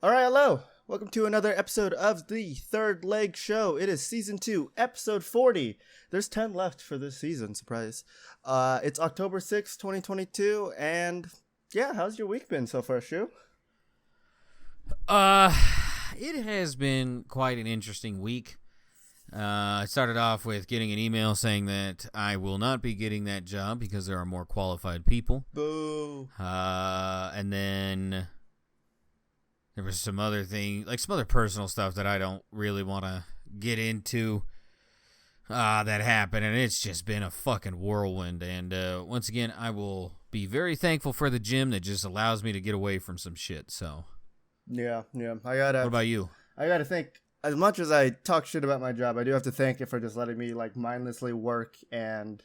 All right, hello. Welcome to another episode of the Third Leg Show. It is season 2, episode 40. There's 10 left for this season, surprise. It's October 6th, 2022, and yeah, how's your week been so far, Shu? It has been quite an interesting week. I started off with getting an email saying that I will not be getting that job because there are more qualified people. Boo. And then there was some other personal stuff that I don't really want to get into that happened, and it's just been a fucking whirlwind. And once again, I will be very thankful for the gym that just allows me to get away from some shit. So Yeah. What about you? I gotta think. As much as I talk shit about my job, I do have to thank it for just letting me mindlessly work and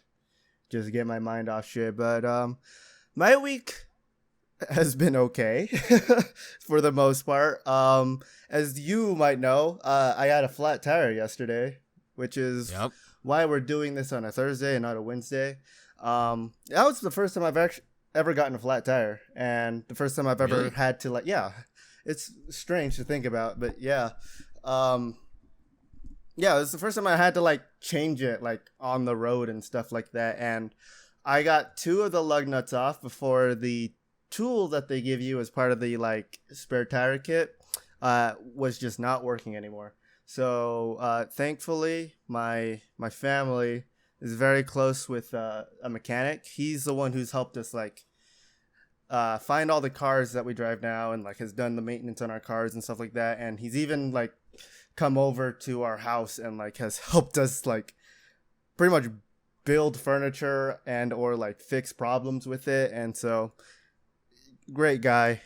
just get my mind off shit. But my week has been okay for the most part. As you might know, I had a flat tire yesterday, which is why we're doing this on a Thursday and not a Wednesday. That was the first time I've ever gotten a flat tire, and the first time I've ever had to it's strange to think about, but yeah. It was the first time I had to change it on the road and stuff like that, and I got 2 of the lug nuts off before the tool that they give you as part of the spare tire kit was just not working anymore. So thankfully my family is very close with a mechanic. He's the one who's helped us find all the cars that we drive now, and has done the maintenance on our cars and stuff like that. And he's even come over to our house and has helped us pretty much build furniture and or fix problems with it. And so great guy.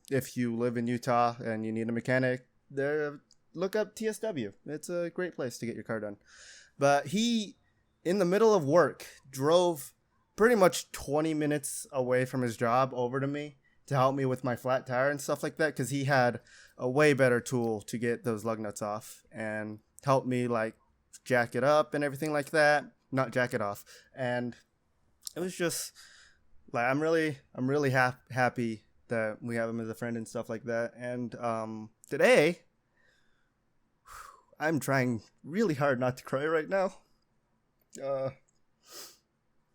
If you live in Utah and you need a mechanic, look up TSW. It's a great place to get your car done. But he, in the middle of work, drove pretty much 20 minutes away from his job over to me to help me with my flat tire and stuff like that, because he had a way better tool to get those lug nuts off and help me jack it up and everything like that. Not jack it off. And it was just I'm really happy that we have him as a friend and stuff like that. And today I'm trying really hard not to cry right now.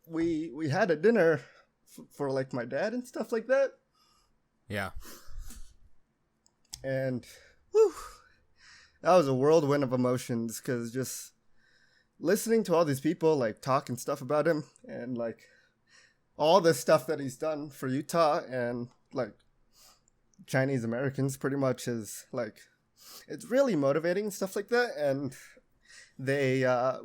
We had a dinner for my dad and stuff like that. Yeah. And that was a whirlwind of emotions, because just listening to all these people talk and stuff about him, and all the stuff that he's done for Utah and Chinese Americans pretty much is it's really motivating and stuff like that. And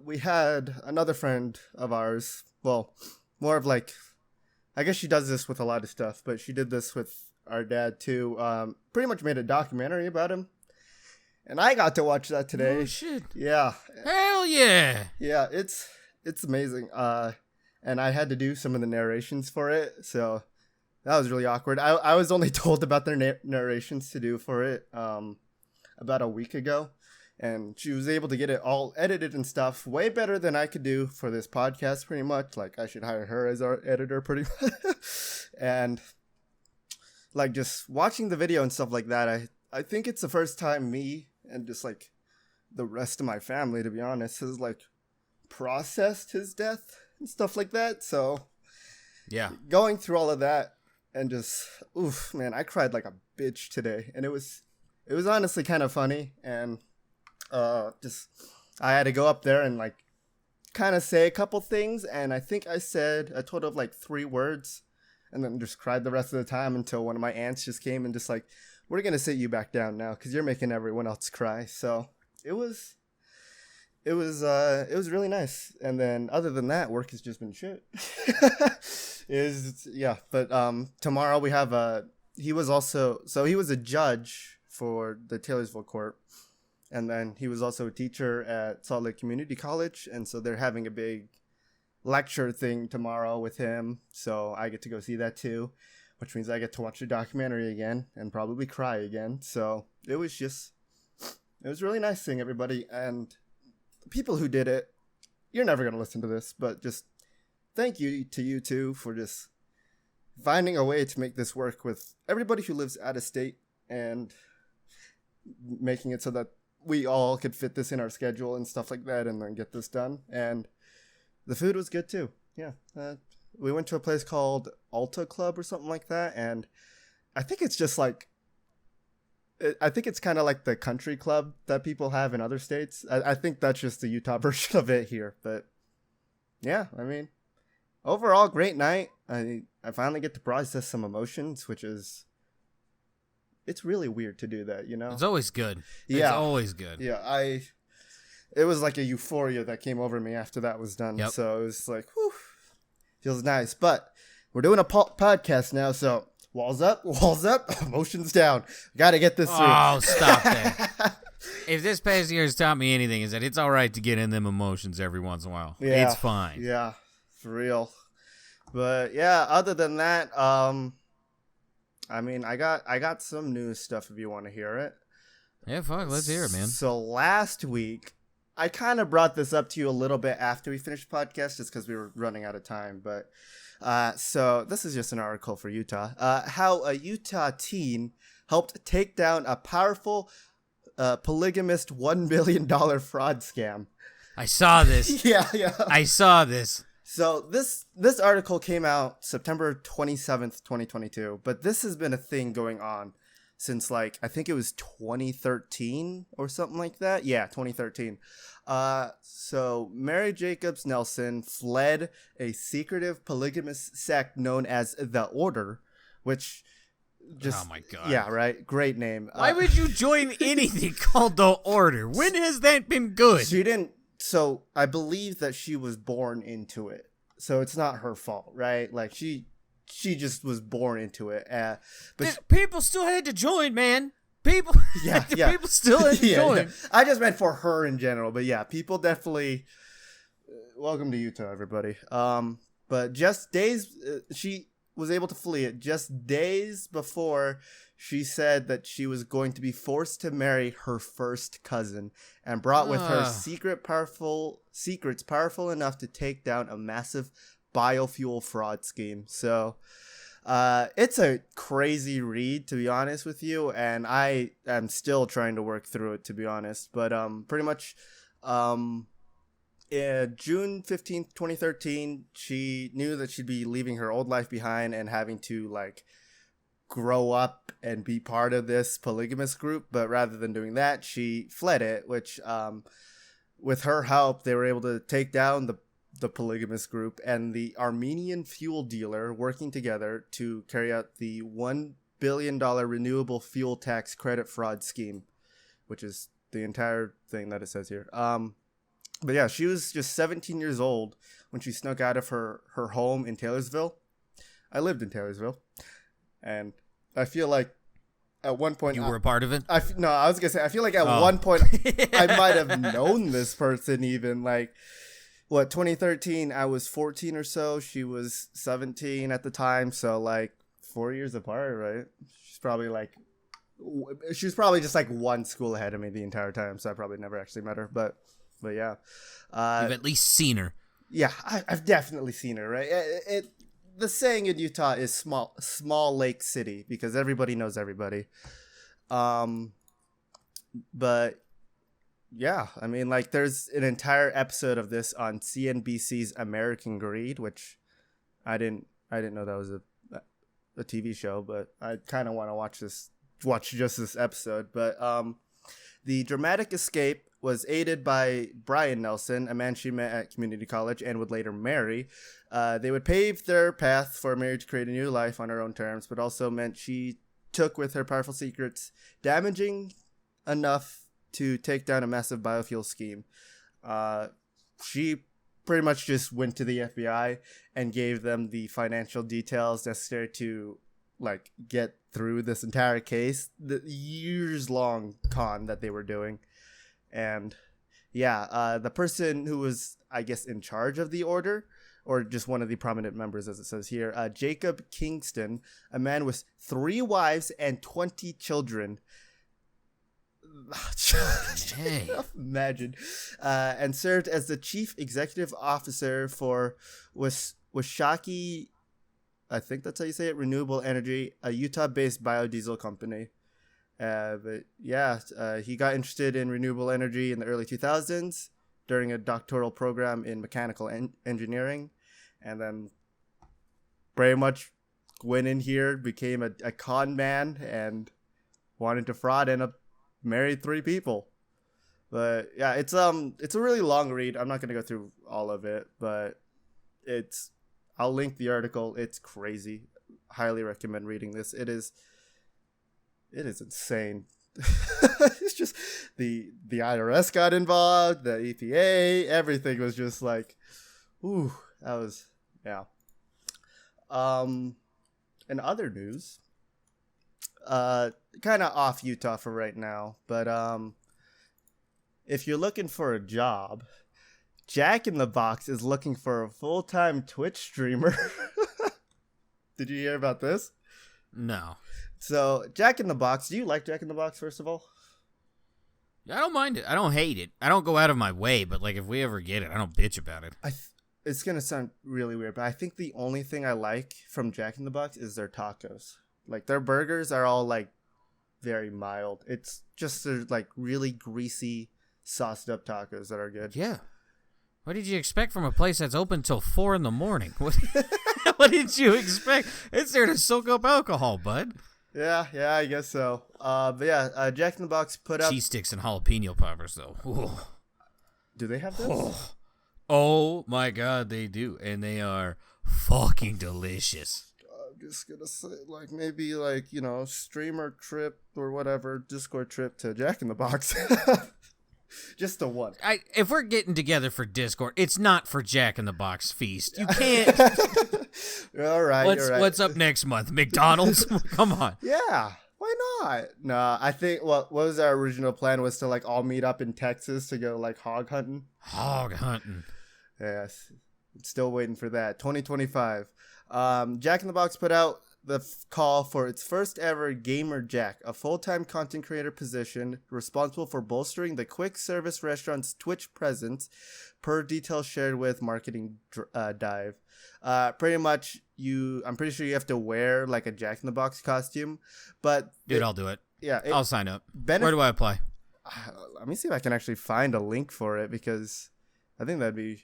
we had another friend of ours, well, more of I guess she does this with a lot of stuff, but she did this with our dad too. Pretty much made a documentary about him, and I got to watch that today. Oh shit! Yeah. Hell yeah! Yeah, it's amazing. And I had to do some of the narrations for it, so that was really awkward. I was only told about their narrations to do for it about a week ago, and she was able to get it all edited and stuff way better than I could do for this podcast, pretty much. I should hire her as our editor pretty much. And just watching the video and stuff like that, I think it's the first time me and just the rest of my family, to be honest, has processed his death and stuff like that. So yeah, going through all of that and just man, I cried like a bitch today, and it was honestly kind of funny. And just I had to go up there and kind of say a couple things, and I think I said a total of 3 words, and then just cried the rest of the time until one of my aunts just came and just we're gonna sit you back down now because you're making everyone else cry. So it was really nice. And then other than that, work has just been shit. But tomorrow we have he was a judge for the Taylorsville court, and then he was also a teacher at Salt Lake Community College, and so they're having a big lecture thing tomorrow with him, so I get to go see that too, which means I get to watch the documentary again and probably cry again. So it was really nice seeing everybody, and the people who did it. You're never going to listen to this, but just thank you to you two for just finding a way to make this work with everybody who lives out of state and making it so that we all could fit this in our schedule and stuff like that, and then get this done. And the food was good too. Yeah. We went to a place called Alta Club or something like that, and I think it's just like, I think it's kind of like the country club that people have in other states. I think that's just the Utah version of it here. But yeah, I mean, overall, great night. I finally get to process some emotions, which is, it's really weird to do that, you know? It's always good. Yeah. It's always good. Yeah, it was like a euphoria that came over me after that was done. Yep. So it was like, whew, feels nice. But we're doing a podcast now, so walls up, emotions down. Got to get this through. Oh, stop that. If this past year has taught me anything, is that it's all right to get in them emotions every once in a while. Yeah. It's fine. Yeah, for real. But yeah, other than that, I mean, I got some news stuff if you want to hear it. Yeah, fuck, let's hear it, man. So last week, I kind of brought this up to you a little bit after we finished the podcast, just because we were running out of time. But so this is just an article for Utah. How a Utah teen helped take down a powerful polygamist $1 billion fraud scam. I saw this. Yeah. I saw this. So this article came out September 27th, 2022, but this has been a thing going on since, like, I think it was 2013 or something like that. Yeah, 2013. So Mary Jacobs Nelson fled a secretive polygamous sect known as the Order, which just, oh my God. Yeah, right. Great name. Why would you join anything called the Order? When has that been good? She didn't. So I believe that she was born into it. So it's not her fault, right? Like she just was born into it. But people still had to join, man. People, yeah. People still had to join. Yeah. I just meant for her in general, but yeah, people definitely. Welcome to Utah, everybody. But just days, she was able to flee it just days before she said that she was going to be forced to marry her first cousin, and brought with her secrets powerful enough to take down a massive biofuel fraud scheme. So it's a crazy read, to be honest with you, and I am still trying to work through it, to be honest. But pretty much June 15th, 2013, she knew that she'd be leaving her old life behind and having to, like, grow up and be part of this polygamous group. But rather than doing that, she fled it, which with her help, they were able to take down the polygamous group and the Armenian fuel dealer, working together to carry out the $1 billion renewable fuel tax credit fraud scheme, which is the entire thing that it says here. But yeah, she was just 17 years old when she snuck out of her home in Taylorsville. I lived in Taylorsville, and I feel like at one point you were a part of it. I was gonna say, I feel like at one point I might have known this person, even, like, what, 2013, I was 14 or so, she was 17 at the time, so like 4 years apart, right? She's probably just like one school ahead of me the entire time, so I probably never actually met her, but yeah. You've at least seen her. Yeah, I've definitely seen her, right? The saying in Utah is small lake city, because everybody knows everybody. But yeah, I mean, like, there's an entire episode of this on CNBC's American Greed, which I didn't know that was a TV show, but I kind of want to watch just this episode. But the dramatic escape was aided by Brian Nelson, a man she met at community college and would later marry. They would pave their path for Mary to create a new life on her own terms, but also meant she took with her powerful secrets, damaging enough to take down a massive biofuel scheme. She pretty much just went to the FBI and gave them the financial details necessary to, like, get through this entire case, the years-long con that they were doing. And yeah, the person who was, I guess, in charge of the order, or just one of the prominent members, as it says here, Jacob Kingston, a man with 3 wives and 20 children. Hey. Imagine. And served as the chief executive officer for Washaki, I think that's how you say it, Renewable Energy, a Utah-based biodiesel company. But yeah, he got interested in renewable energy in the early 2000s during a doctoral program in mechanical engineering, and then pretty much went in here, became a con man, and wanted to fraud and married 3 people. But yeah, it's a really long read. I'm not gonna go through all of it, but I'll link the article. It's crazy. Highly recommend reading this. It is insane. It's just the IRS got involved, the EPA, everything was just like, ooh, that was, yeah. In other news, kind of off Utah for right now, but if you're looking for a job, Jack in the Box is looking for a full-time Twitch streamer. Did you hear about this? No. So, Jack in the Box, do you like Jack in the Box, first of all? I don't mind it. I don't hate it. I don't go out of my way, but like if we ever get it, I don't bitch about it. It's going to sound really weird, but I think the only thing I like from Jack in the Box is their tacos. Like, their burgers are all, like, very mild. It's just their, like, really greasy, sauced-up tacos that are good. Yeah. What did you expect from a place that's open till 4 a.m? What did you expect? It's there to soak up alcohol, bud. Yeah, I guess so. But yeah, Jack in the Box put up... Cheese sticks and jalapeno poppers, though. Ooh. Do they have those? Oh, my God, they do. And they are fucking delicious. I'm just going to say, like, maybe, like, streamer trip or whatever, Discord trip to Jack in the Box. Just the one. If we're getting together for Discord, it's not for Jack in the Box feast. You can't. All right. What's up next month? McDonald's? Come on. Yeah. Why not? No, I think what was our original plan was to like all meet up in Texas to go like hog hunting. Hog hunting. Yes. Still waiting for that. 2025. Jack in the Box put out the call for its first ever Gamer Jack, a full-time content creator position responsible for bolstering the quick service restaurant's Twitch presence, per details shared with Marketing Dive. Pretty much, I'm pretty sure you have to wear like a Jack in the Box costume, but dude, I'll do it. Yeah, I'll sign up. Where do I apply? Let me see if I can actually find a link for it, because I think that'd be,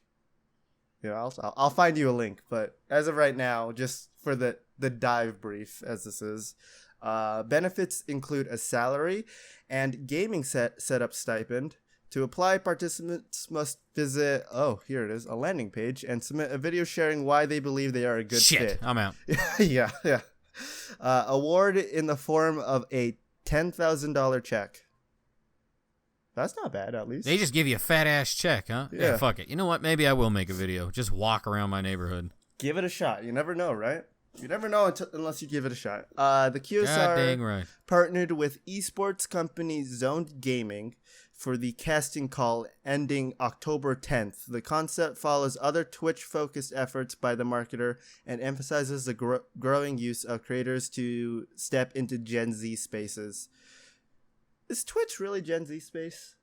I'll find you a link. But as of right now, just for the dive brief, as this is, benefits include a salary and gaming setup stipend. To apply, participants must visit, here it is, a landing page and submit a video sharing why they believe they are a good fit. I'm out. Yeah. Award in the form of a $10,000 check. That's not bad, at least. They just give you a fat-ass check, huh? Yeah, fuck it. You know what? Maybe I will make a video. Just walk around my neighborhood. Give it a shot. You never know, right? You never know unless you give it a shot. The QSR partnered with esports company Zoned Gaming for the casting call ending October 10th. The concept follows other Twitch-focused efforts by the marketer and emphasizes the growing use of creators to step into Gen Z spaces. Is Twitch really Gen Z space?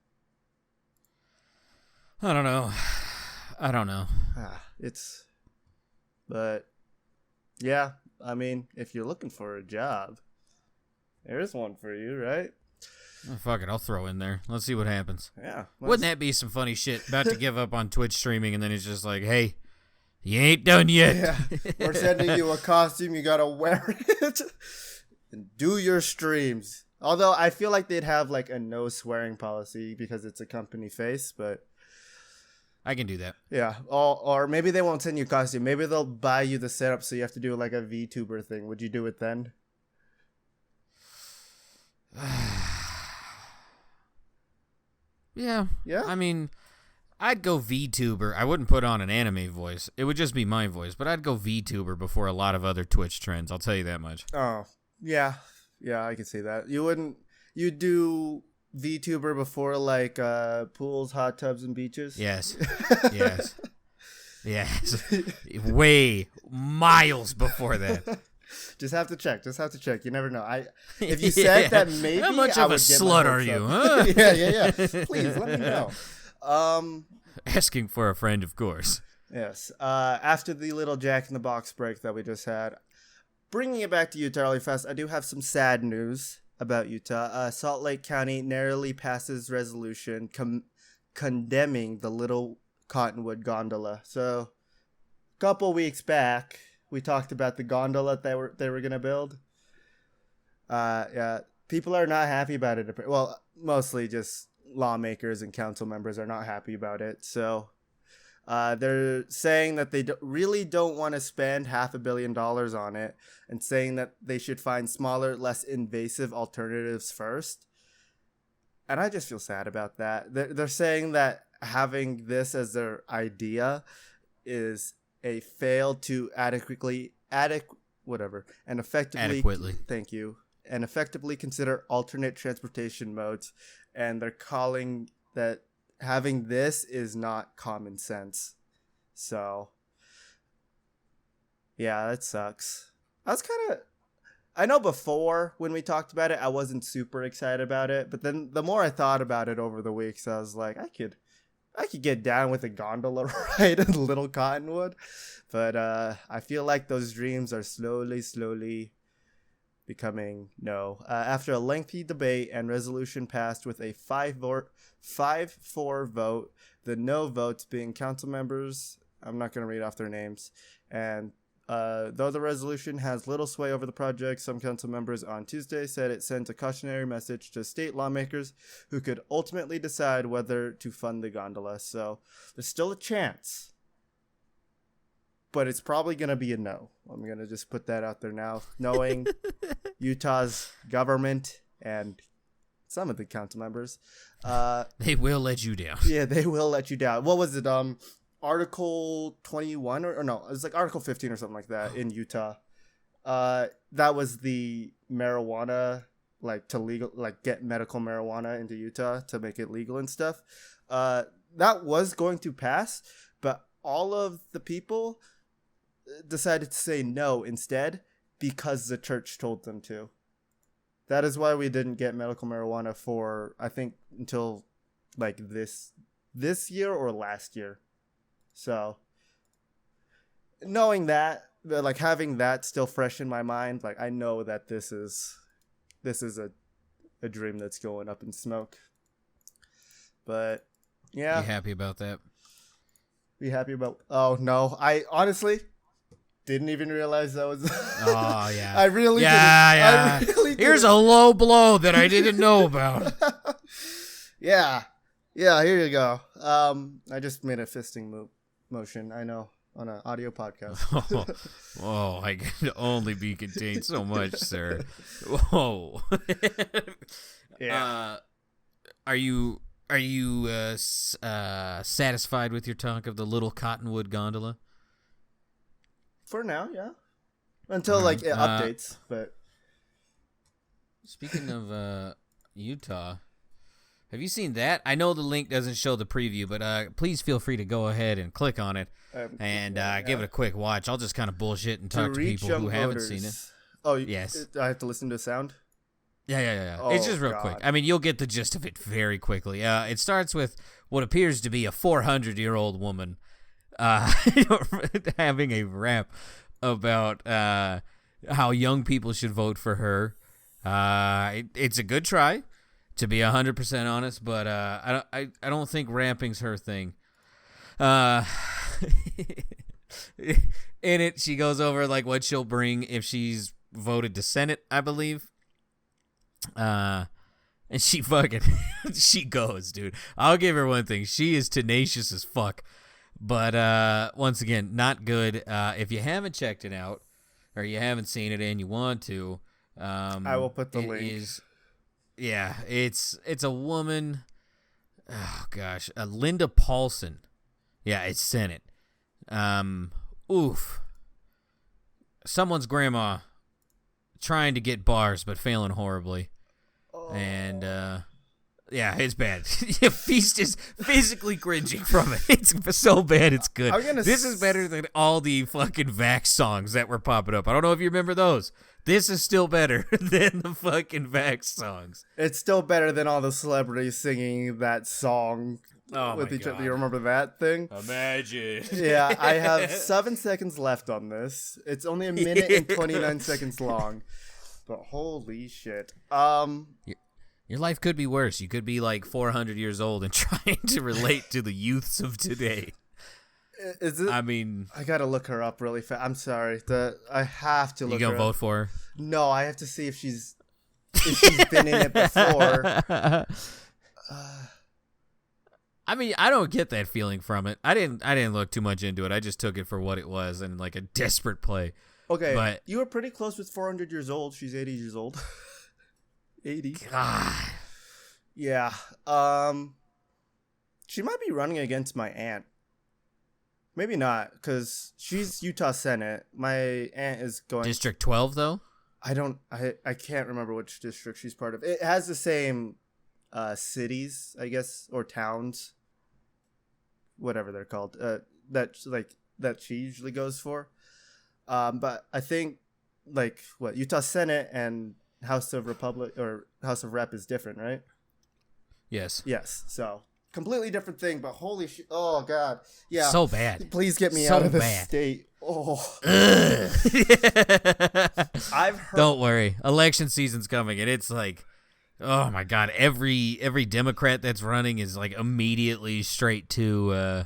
I don't know. But yeah, I mean, if you're looking for a job, there's one for you, right? Oh, fuck it, I'll throw in there. Let's see what happens. Yeah. Wouldn't that be some funny shit? About to give up on Twitch streaming, and then it's just like, hey, you ain't done yet. Yeah. We're sending you a costume, you gotta wear it and do your streams. Although I feel like they'd have like a no swearing policy because it's a company face, but I can do that. Yeah. Or maybe they won't send you a costume. Maybe they'll buy you the setup so you have to do like a VTuber thing. Would you do it then? Yeah. Yeah. I mean, I'd go VTuber. I wouldn't put on an anime voice. It would just be my voice, but I'd go VTuber before a lot of other Twitch trends. I'll tell you that much. Oh, yeah. Yeah, I can see that. You'd do VTuber before like pools, hot tubs, and beaches? Yes. Yes. Way miles before that. Just have to check. You never know. If you said that, maybe how much I of a would slut are you? Huh? Yeah. Please let me know. Asking for a friend, of course. Yes. After the little Jack in the Box break that we just had, bringing it back to Utah really fast, I do have some sad news. about Utah. Salt Lake County narrowly passes resolution condemning the Little Cottonwood gondola. So, a couple weeks back, we talked about the gondola that they were gonna build. Yeah, people are not happy about it. Well, mostly just lawmakers and council members are not happy about it. So, they're saying that they really don't want to spend $500 million on it, and saying that they should find smaller, less invasive alternatives first. And I just feel sad about that. They're saying that having this as their idea is a fail to adequately thank you, and effectively consider alternate transportation modes. And they're calling that having this is not common sense. So, yeah, that sucks. I know before when we talked about it, I wasn't super excited about it, but then the more I thought about it over the weeks, I was like, I could get down with a gondola ride in Little Cottonwood, but I feel like those dreams are slowly becoming no. After a lengthy debate and resolution passed with a 5-4 vote, the no votes being council members, I'm not going to read off their names, and though the resolution has little sway over the project, some council members on Tuesday said it sends a cautionary message to state lawmakers who could ultimately decide whether to fund the gondola. So there's still a chance, but it's probably going to be a no. I'm going to just put that out there now, knowing Utah's government and some of the council members. They will let you down. Yeah, they will let you down. What was it? Article 21 or no, it was like Article 15 or something like that in Utah. That was the marijuana, like to legal, like get medical marijuana into Utah to make it legal and stuff. That was going to pass, but all of the people decided to say no instead because the church told them to. That is why we didn't get medical marijuana for, I think, until like this year or last year. So, knowing that, like having that still fresh in my mind, like I know that this is a dream that's going up in smoke. But yeah, You happy about that? Be happy about. Oh no, I honestly didn't even realize that was. Oh yeah, I really didn't. I really Here's didn't. a low blow that I didn't know about. Yeah, here you go. I just made a fisting motion. I know, on an audio podcast. I can only be contained so much, sir. Whoa. Yeah. Are you satisfied with your talk of the Little Cottonwood gondola? For now, yeah. Until like it updates, but speaking of Utah, have you seen that? I know the link doesn't show the preview, but please feel free to go ahead and click on it and give it a quick watch. I'll just kind of bullshit and talk to people who haven't seen it. Oh, yes. I have to listen to sound? Yeah. Oh, it's just real quick. I mean, you'll get the gist of it very quickly. It starts with what appears to be a 400-year-old woman having a rap about how young people should vote for her. It's a good try, to be 100% honest, but I don't think ramping's her thing. In it, she goes over like what she'll bring if she's voted to Senate, I believe. And she fucking she goes, dude. I'll give her one thing. She is tenacious as fuck. But once again, not good. If you haven't checked it out or you haven't seen it and you want to, I will put the link. It's a woman. Oh gosh, Linda Paulson. Yeah, it's Senate. Oof. Someone's grandma trying to get bars but failing horribly. And it's bad. Feast is physically cringing from it. It's so bad it's good. This is better than all the fucking Vax songs that were popping up. I don't know if you remember those. This is still better than the fucking Vax songs. It's still better than all the celebrities singing that song with each other. You remember that thing? Imagine. Yeah, I have 7 seconds left on this. It's only a minute and 29 seconds long. But holy shit. Your life could be worse. You could be like 400 years old and trying to relate to the youths of today. Is it? I mean, I gotta look her up really fast. I'm sorry. I have to look her up. You gonna vote for her? No, I have to see if she's been in it before. I mean, I don't get that feeling from it. I didn't look too much into it. I just took it for what it was and like a desperate play. Okay, but you were pretty close with 400 years old. She's 80 years old. 80. God. Yeah. She might be running against my aunt. Maybe not, because she's Utah Senate. My aunt is going... District 12, though? I can't remember which district she's part of. It has the same cities, I guess, or towns. Whatever they're called. That she usually goes for. But I think, like, Utah Senate and House of Rep is different, right? Yes. Yes. So completely different thing, but holy shit! Oh god, yeah. So bad. Please get me out of this state. Oh. I've heard. Don't worry, election season's coming, and it's like, oh my god, every Democrat that's running is like immediately straight to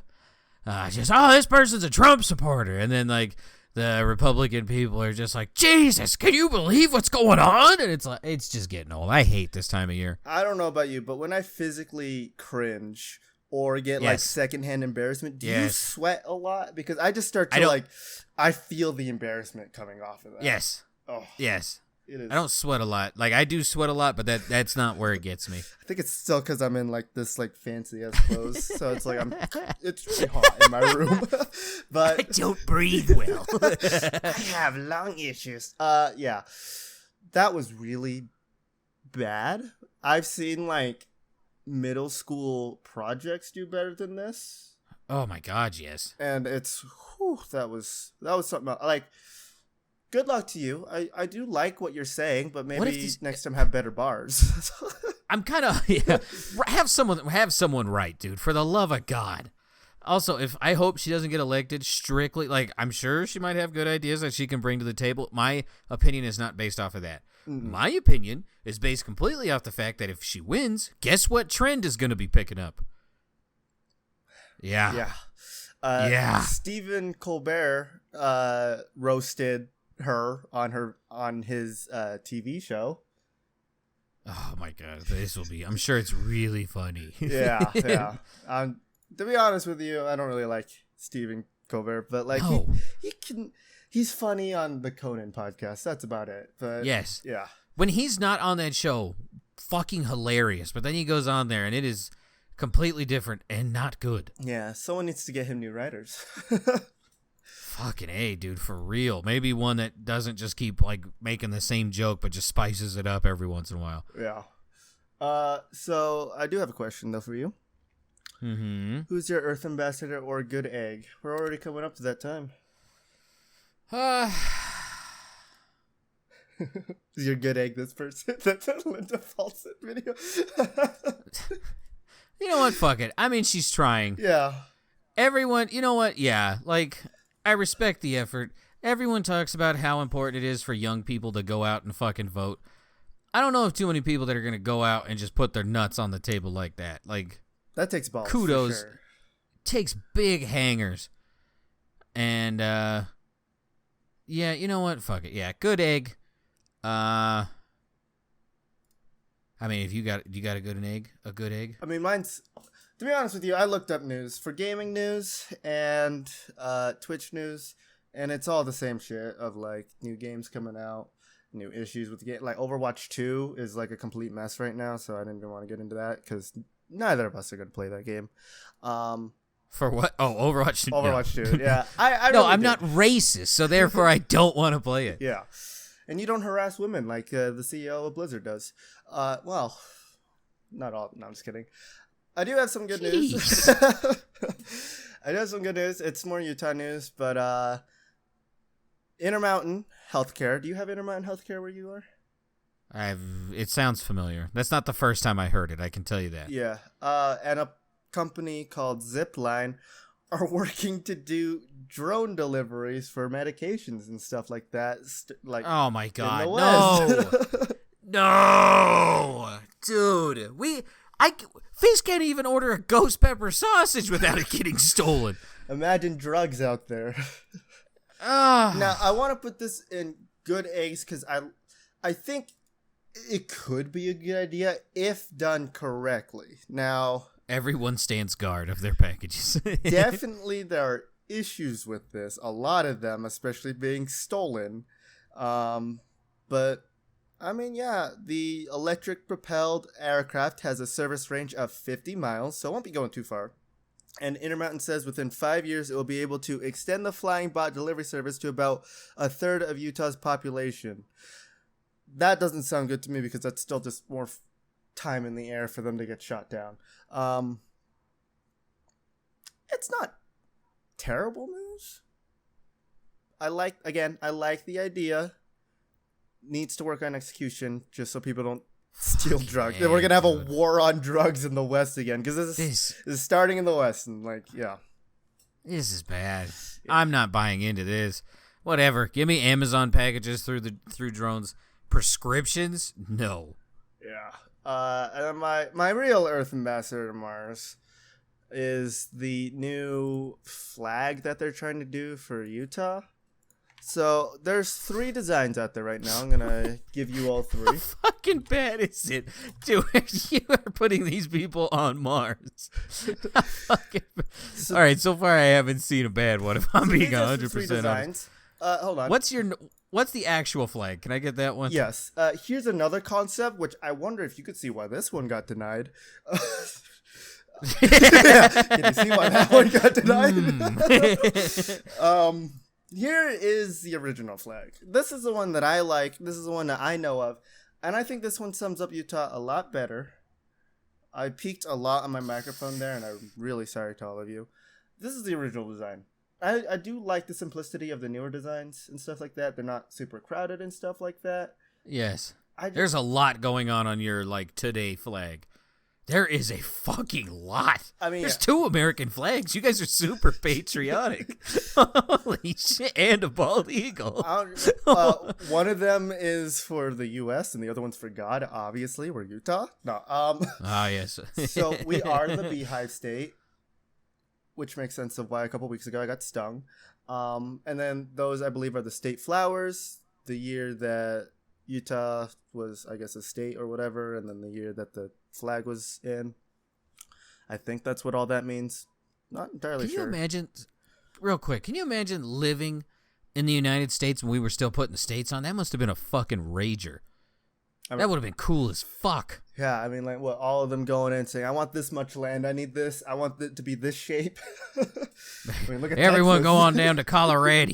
this person's a Trump supporter, and then like. The Republican people are just like, Jesus, can you believe what's going on? And it's just getting old. I hate this time of year. I don't know about you, but when I physically cringe or get like secondhand embarrassment, do you sweat a lot? Because I just start to I feel the embarrassment coming off of that. Yes. Oh. Yes. It is. I don't sweat a lot. Like I do sweat a lot, but that's not where it gets me. I think it's still because I'm in like this like fancy ass clothes, so it's like it's really hot in my room. But I don't breathe well. I have lung issues. Yeah, that was really bad. I've seen like middle school projects do better than this. Oh my god, yes. And that was something else. Like. Good luck to you. I do like what you're saying, but maybe next time have better bars. I'm kind of have someone right, dude. For the love of God. Also, I hope she doesn't get elected strictly. Like I'm sure she might have good ideas that she can bring to the table. My opinion is not based off of that. Mm-hmm. My opinion is based completely off the fact that if she wins, guess what trend is going to be picking up? Yeah. Yeah. Stephen Colbert roasted her on his TV show. Oh my god, I'm sure it's really funny. Yeah. To be honest with you, I don't really like Stephen Colbert, but like he's funny on the Conan podcast. That's about it. But yes. Yeah. When he's not on that show, fucking hilarious. But then he goes on there and it is completely different and not good. Yeah, someone needs to get him new writers. Fucking A, dude, for real. Maybe one that doesn't just keep like making the same joke, but just spices it up every once in a while. Yeah. So I do have a question though for you. Mm-hmm. Who's your Earth Ambassador or good egg? We're already coming up to that time. Is your good egg this person? That's a Linda Fawcett video. You know what? Fuck it. I mean, she's trying. Yeah. Everyone, you know what? Yeah, like. I respect the effort. Everyone talks about how important it is for young people to go out and fucking vote. I don't know of too many people that are going to go out and just put their nuts on the table like that. Like that takes balls. Kudos. Sure. Takes big hangers. And yeah, you know what? Fuck it. Yeah, good egg. I mean, if you got a good egg? I mean, mine's to be honest with you, I looked up news for gaming news and Twitch news, and it's all the same shit of like new games coming out, new issues with the game. Like Overwatch 2 is like a complete mess right now, so I didn't even want to get into that because neither of us are going to play that game. For what? Oh, Overwatch 2. Overwatch 2, yeah. I no, really I'm not racist, so therefore I don't want to play it. Yeah. And you don't harass women like the CEO of Blizzard does. Well, not all. No, I'm just kidding. I do have some good news. I do have some good news. It's more Utah news, but Intermountain Healthcare. Do you have Intermountain Healthcare where you are? It sounds familiar. That's not the first time I heard it. I can tell you that. Yeah. And a company called Zipline are working to do drone deliveries for medications and stuff like that. Oh my god, in the West. No, dude, Face can't even order a ghost pepper sausage without it getting stolen. Imagine drugs out there. Now, I want to put this in good eggs because I think it could be a good idea if done correctly. Now, everyone stands guard of their packages. Definitely there are issues with this. A lot of them, especially being stolen. But, I mean, yeah, the electric-propelled aircraft has a service range of 50 miles, so it won't be going too far. And Intermountain says within 5 years, it will be able to extend the flying bot delivery service to about a third of Utah's population. That doesn't sound good to me because that's still just more time in the air for them to get shot down. It's not terrible news. I like the idea. Needs to work on execution just so people don't steal drugs. Then we're gonna have a war on drugs in the West again because this is starting in the West and this is bad. Yeah. I'm not buying into this. Whatever. Give me Amazon packages through drones. Prescriptions? No. Yeah. And my real Earth ambassador to Mars is the new flag that they're trying to do for Utah. So there's 3 designs out there right now. I'm gonna give you all 3. How fucking bad is it, dude? You are putting these people on Mars. All right, so far I haven't seen a bad one. If I'm being 100% honest. Hold on. What's the actual flag? Can I get that one? Yes. Here's another concept, which I wonder if you could see why this one got denied. Can you see why that one got denied? Here is the original flag. This is the one that I like. This is the one that I know of. And I think this one sums up Utah a lot better. I peaked a lot on my microphone there, and I'm really sorry to all of you. This is the original design. I do like the simplicity of the newer designs and stuff like that. They're not super crowded and stuff like that. Yes. There's a lot going on your, today flag. There is a fucking lot. I mean, there's 2 American flags. You guys are super patriotic. Holy shit. And a bald eagle. One of them is for the U.S. and the other one's for God, obviously. We're Utah. No. Yes. So we are the Beehive State, which makes sense of why a couple weeks ago I got stung. And then those, I believe, are the state flowers. The year that Utah was, I guess, a state or whatever, and then the year that the flag was in. I think that's what all that means. Not entirely sure. Can you imagine, real quick, living in the United States when we were still putting the states on? That must have been a fucking rager. That would have been cool as fuck. Yeah, I mean, all of them going in saying, I want this much land, I need this, I want it to be this shape. Look at everyone Texas. go on down to Colorado.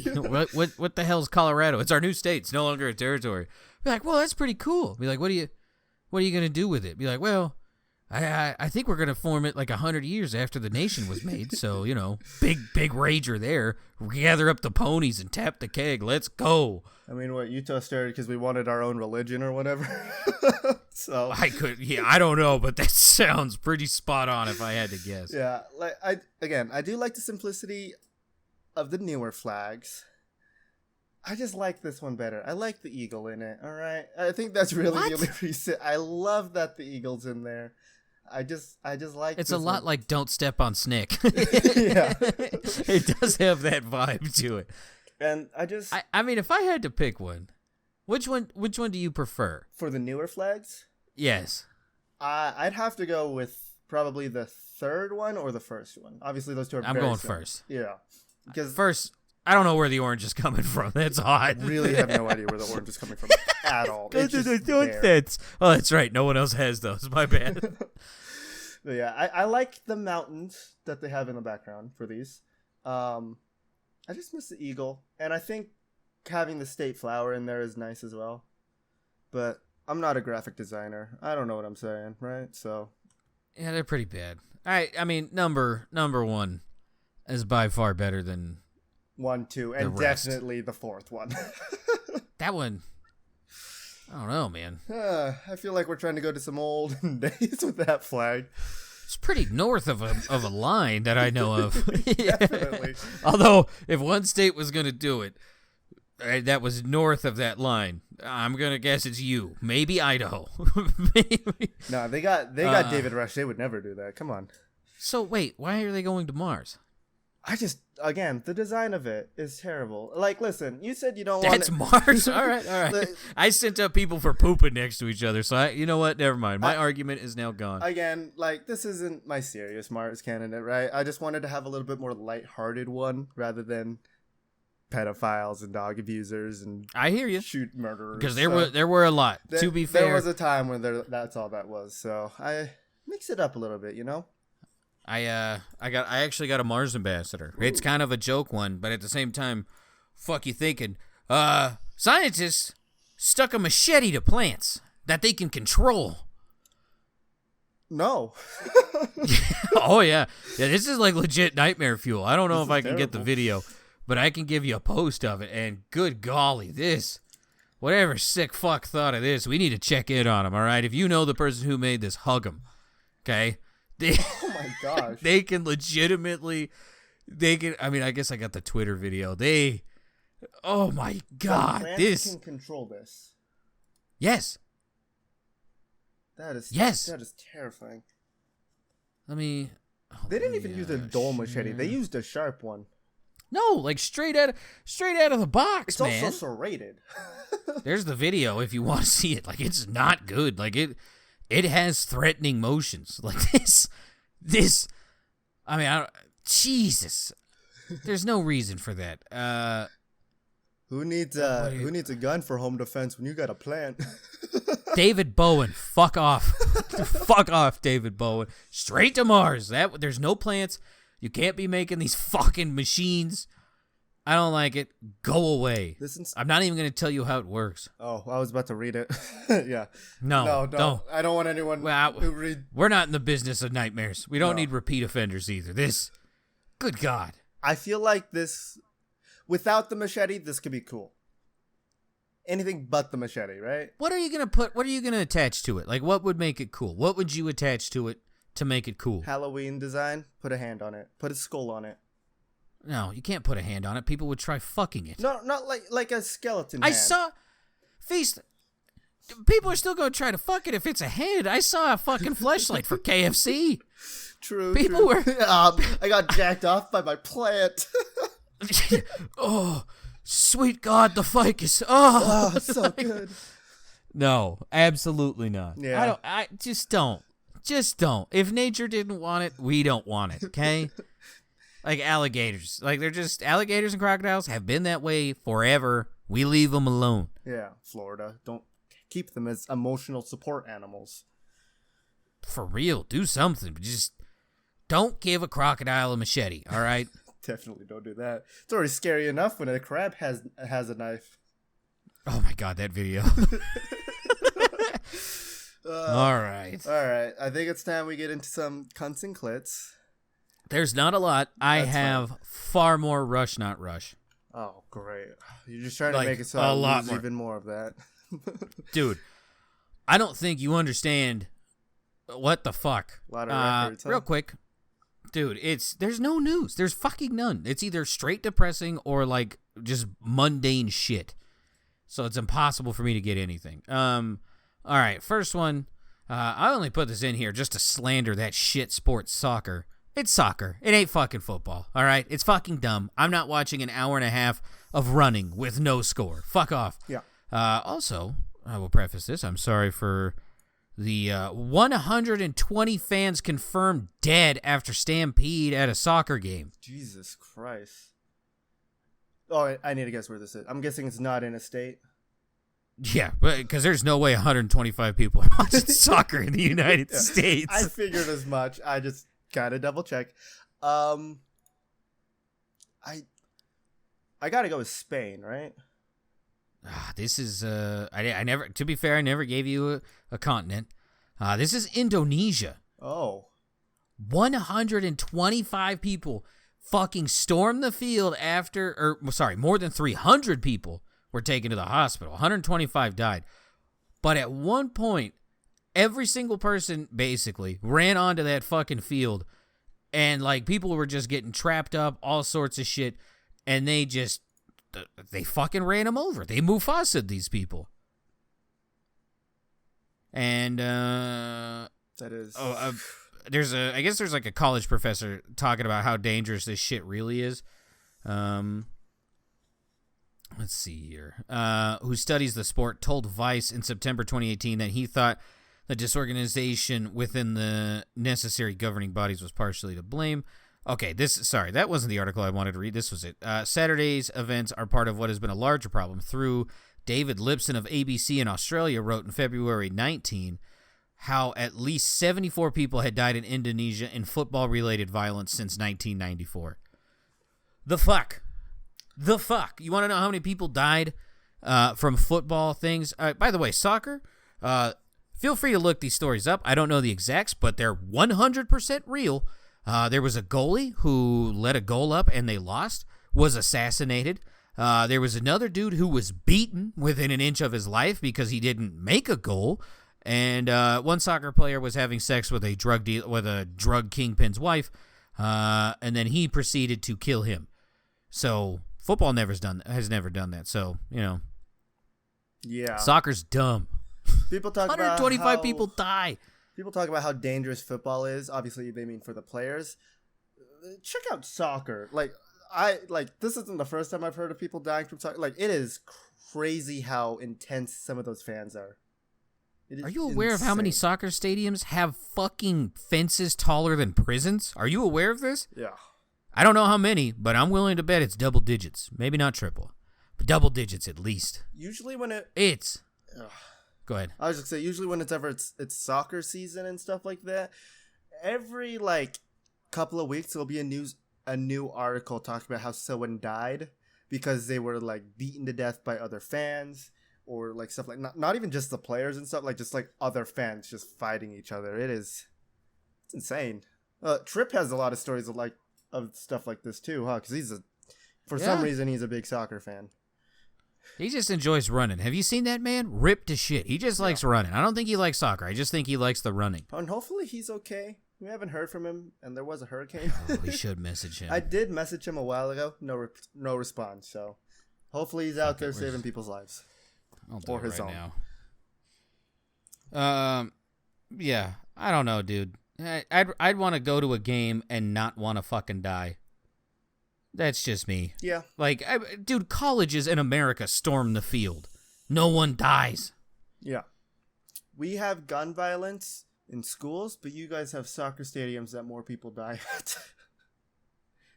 What the hell's Colorado? It's our new state. It's no longer a territory. Be like, well, that's pretty cool. Be like, what are you gonna do with it? Be like, well, I think we're gonna form it 100 years after the nation was made. So big rager there. Gather up the ponies and tap the keg. Let's go. I mean, Utah started because we wanted our own religion or whatever. So I don't know, but that sounds pretty spot on if I had to guess. Yeah, I do like the simplicity of the newer flags. I just like this one better. I like the eagle in it, all right? I think that's really the only reason. I love that the eagle's in there. I just like it's a lot one. Like Don't Step on Snick. Yeah. It does have that vibe to it. And I mean, if I had to pick one, which one do you prefer? For the newer flags? Yes. I'd have to go with probably the third one or the first one. Obviously, those two are I'm very going similar. first. Yeah. Because first, I don't know where the orange is coming from. That's odd. I really have no idea where the orange is coming from at all. Go to the donuts. Oh, that's right. No one else has those. My bad. Yeah, I like the mountains that they have in the background for these. I just miss the eagle. And I think having the state flower in there is nice as well. But I'm not a graphic designer. I don't know what I'm saying, right? So yeah, they're pretty bad. I mean, number 1 is by far better than 1, 2, and definitely the fourth one. That one, I don't know, man. I feel like we're trying to go to some old days with that flag. It's pretty north of a line that I know of. Definitely. Although, if one state was going to do it, that was north of that line, I'm going to guess it's you. Maybe Idaho. Maybe. No, they got David Rush. They would never do that. Come on. So, wait, why are they going to Mars? Again, the design of it is terrible. Like, listen, you said you don't want That's Mars? All right. I sent up people for pooping next to each other, so you know what? Never mind. My argument is now gone. Again, like, this isn't my serious Mars candidate, right? I just wanted to have a little bit more lighthearted one rather than pedophiles and dog abusers and I hear you. shoot murderers. Because there were a lot, to be fair. There was a time when that's all that was, so I mix it up a little bit, you know? I actually got a Mars ambassador. Ooh. It's kind of a joke one, but at the same time, fuck you thinking. Scientists stuck a machete to plants that they can control. No. Oh yeah. Yeah, this is like legit nightmare fuel. I don't know if I can get the video, but I can give you a post of it, and good golly, whatever sick fuck thought of this, we need to check in on him, all right? If you know the person who made this, hug him. Okay? Oh my gosh. They can legitimately, I mean, I guess I got the Twitter video. Oh my God. Plants can control this. Yes. That is terrifying. They didn't even use a dull machete. They used a sharp one. No, like straight out of the box, it's man. It's also serrated. There's the video if you want to see it. Like, it's not good. Like, it has threatening motions. Like this. I mean, Jesus. There's no reason for that. Who needs a gun for home defense when you got a plant? David Bowen, fuck off. Fuck off, David Bowen. Straight to Mars. There's no plants. You can't be making these fucking machines. I don't like it. Go away. I'm not even going to tell you how it works. Oh, I was about to read it. Yeah. No, don't. I don't want anyone to read. We're not in the business of nightmares. We don't need repeat offenders either. Good God. I feel like this, without the machete, this could be cool. Anything but the machete, right? What are you going to attach to it? Like, what would make it cool? What would you attach to it to make it cool? Halloween design. Put a hand on it. Put a skull on it. No, you can't put a hand on it. People would try fucking it. No, not like a skeleton hand. I saw... Feast... People are still going to try to fuck it if it's a hand. I saw a fucking fleshlight for KFC. True. People were... I got jacked off by my plant. Oh, sweet God, the ficus. Oh, so good. No, absolutely not. Yeah. Just don't. If nature didn't want it, we don't want it, okay? Like alligators. Like, they're just... Alligators and crocodiles have been that way forever. We leave them alone. Yeah, Florida. Don't keep them as emotional support animals. For real. Do something. Just don't give a crocodile a machete, all right? Definitely don't do that. It's already scary enough when a crab has a knife. Oh my God, that video. All right. I think it's time we get into some cunts and clits. There's not a lot. I have far more Rush, Not Rush. Oh, great. You're just trying to make it so I lose even more of that. Dude, I don't think you understand what the fuck. A lot of records, huh? Real quick. Dude, there's no news. There's fucking none. It's either straight depressing or like just mundane shit. So it's impossible for me to get anything. All right, first one. I only put this in here just to slander that shit sport soccer. It's soccer. It ain't fucking football, all right? It's fucking dumb. I'm not watching an hour and a half of running with no score. Fuck off. Yeah. Also, I will preface this. I'm sorry for the 120 fans confirmed dead after stampede at a soccer game. Jesus Christ. Oh, I need to guess where this is. I'm guessing it's not in a state. Yeah, because there's no way 125 people are watching soccer in the United States. I figured as much. I just gotta double check. I gotta go with Spain, right? This is I never. To be fair, I never gave you a continent. This is Indonesia. Oh, 125 people fucking stormed the field more than 300 people were taken to the hospital. 125 died. But at one point, every single person basically ran onto that fucking field, and like people were just getting trapped up, all sorts of shit, and they fucking ran them over. They Mufasa'd these people. And that is I guess there's like a college professor talking about how dangerous this shit really is. Let's see here. Who studies the sport told Vice in September 2018 that he thought the disorganization within the necessary governing bodies was partially to blame. Okay, that wasn't the article I wanted to read. This was it. Saturday's events are part of what has been a larger problem. Through David Lipson of ABC in Australia wrote in February 19 how at least 74 people had died in Indonesia in football-related violence since 1994. The fuck? You want to know how many people died from football things? By the way, soccer, feel free to look these stories up. I don't know the exacts, but they're 100% real. There was a goalie who let a goal up and they lost, was assassinated. There was another dude who was beaten within an inch of his life because he didn't make a goal. And one soccer player was having sex with a drug kingpin's wife, and then he proceeded to kill him. So football has never done that. So, yeah, soccer's dumb. People talk 125 people die. People talk about how dangerous football is. Obviously, they mean for the players. Check out soccer. This isn't the first time I've heard of people dying from soccer. It is crazy how intense some of those fans are. Are you aware of how many soccer stadiums have fucking fences taller than prisons? Are you aware of this? Yeah. I don't know how many, but I'm willing to bet it's double digits. Maybe not triple, but double digits at least. Usually when it's... Go ahead. I was just gonna say, usually when it's soccer season and stuff like that, every couple of weeks there'll be a new article talking about how someone died because they were beaten to death by other fans, or stuff not even just the players and stuff, just other fans just fighting each other. It's insane. Tripp has a lot of stories of stuff like this too, huh? Because some reason he's a big soccer fan. He just enjoys running. Have you seen that man? Ripped to shit. He just likes running. I don't think he likes soccer. I just think he likes the running. And hopefully he's okay. We haven't heard from him, and there was a hurricane. We should message him. I did message him a while ago. No response. So hopefully he's out there saving people's lives. Or his own. Now. Yeah. I don't know, dude. I'd want to go to a game and not want to fucking die. That's just me. Yeah. Dude, colleges in America storm the field. No one dies. Yeah. We have gun violence in schools, but you guys have soccer stadiums that more people die at.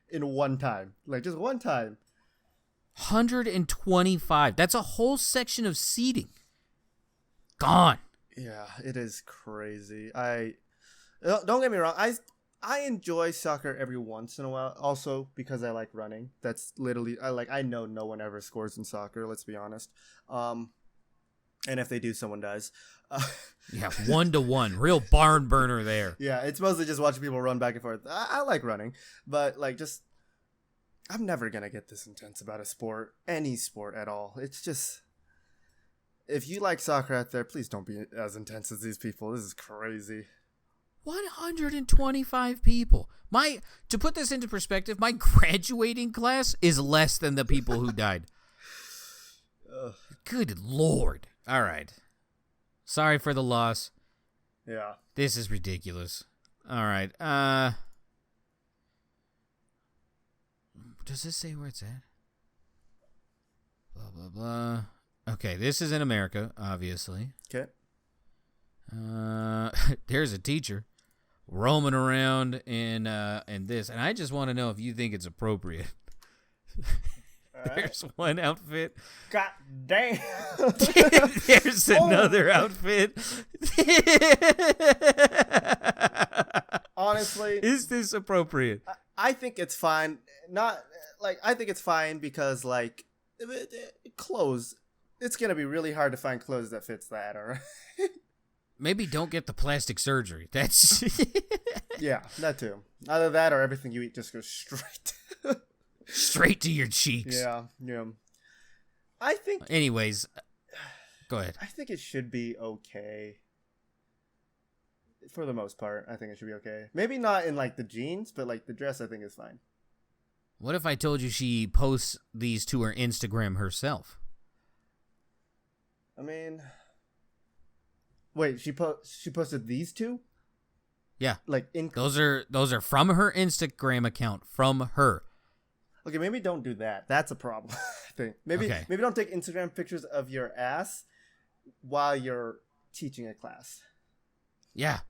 In one time. Just one time. 125. That's a whole section of seating. Gone. Yeah, it is crazy. Don't get me wrong. I enjoy soccer every once in a while, also because I like running. That's literally I know no one ever scores in soccer. Let's be honest. And if they do, someone dies. Yeah, 1-1, real barn burner there. Yeah, it's mostly just watching people run back and forth. I like running, but I'm never gonna get this intense about a sport, any sport at all. It's just, if you like soccer out there, please don't be as intense as these people. This is crazy. 125 people. To put this into perspective, my graduating class is less than the people who died. Good Lord. All right. Sorry for the loss. Yeah. This is ridiculous. All right. Does this say where it's at? Blah, blah, blah. Okay, this is in America, obviously. Okay. There's a teacher roaming around in this, and I just want to know if you think it's appropriate. There's one outfit. God damn. There's another outfit. Honestly, is this appropriate? I think it's fine. I think it's fine because clothes. It's gonna be really hard to find clothes that fits that, alright? Maybe don't get the plastic surgery. That's yeah, that too. Either that or everything you eat just goes straight to your cheeks. Yeah. I think. Anyways, go ahead. I think it should be okay. For the most part, I think it should be okay. Maybe not in like the jeans, but like the dress, I think is fine. What if I told you she posts these to her Instagram herself? I mean, wait, she posted these two? Yeah. Like those are from her Instagram account, from her. Okay, maybe don't do that. That's a problem. I think maybe don't take Instagram pictures of your ass while you're teaching a class. Yeah.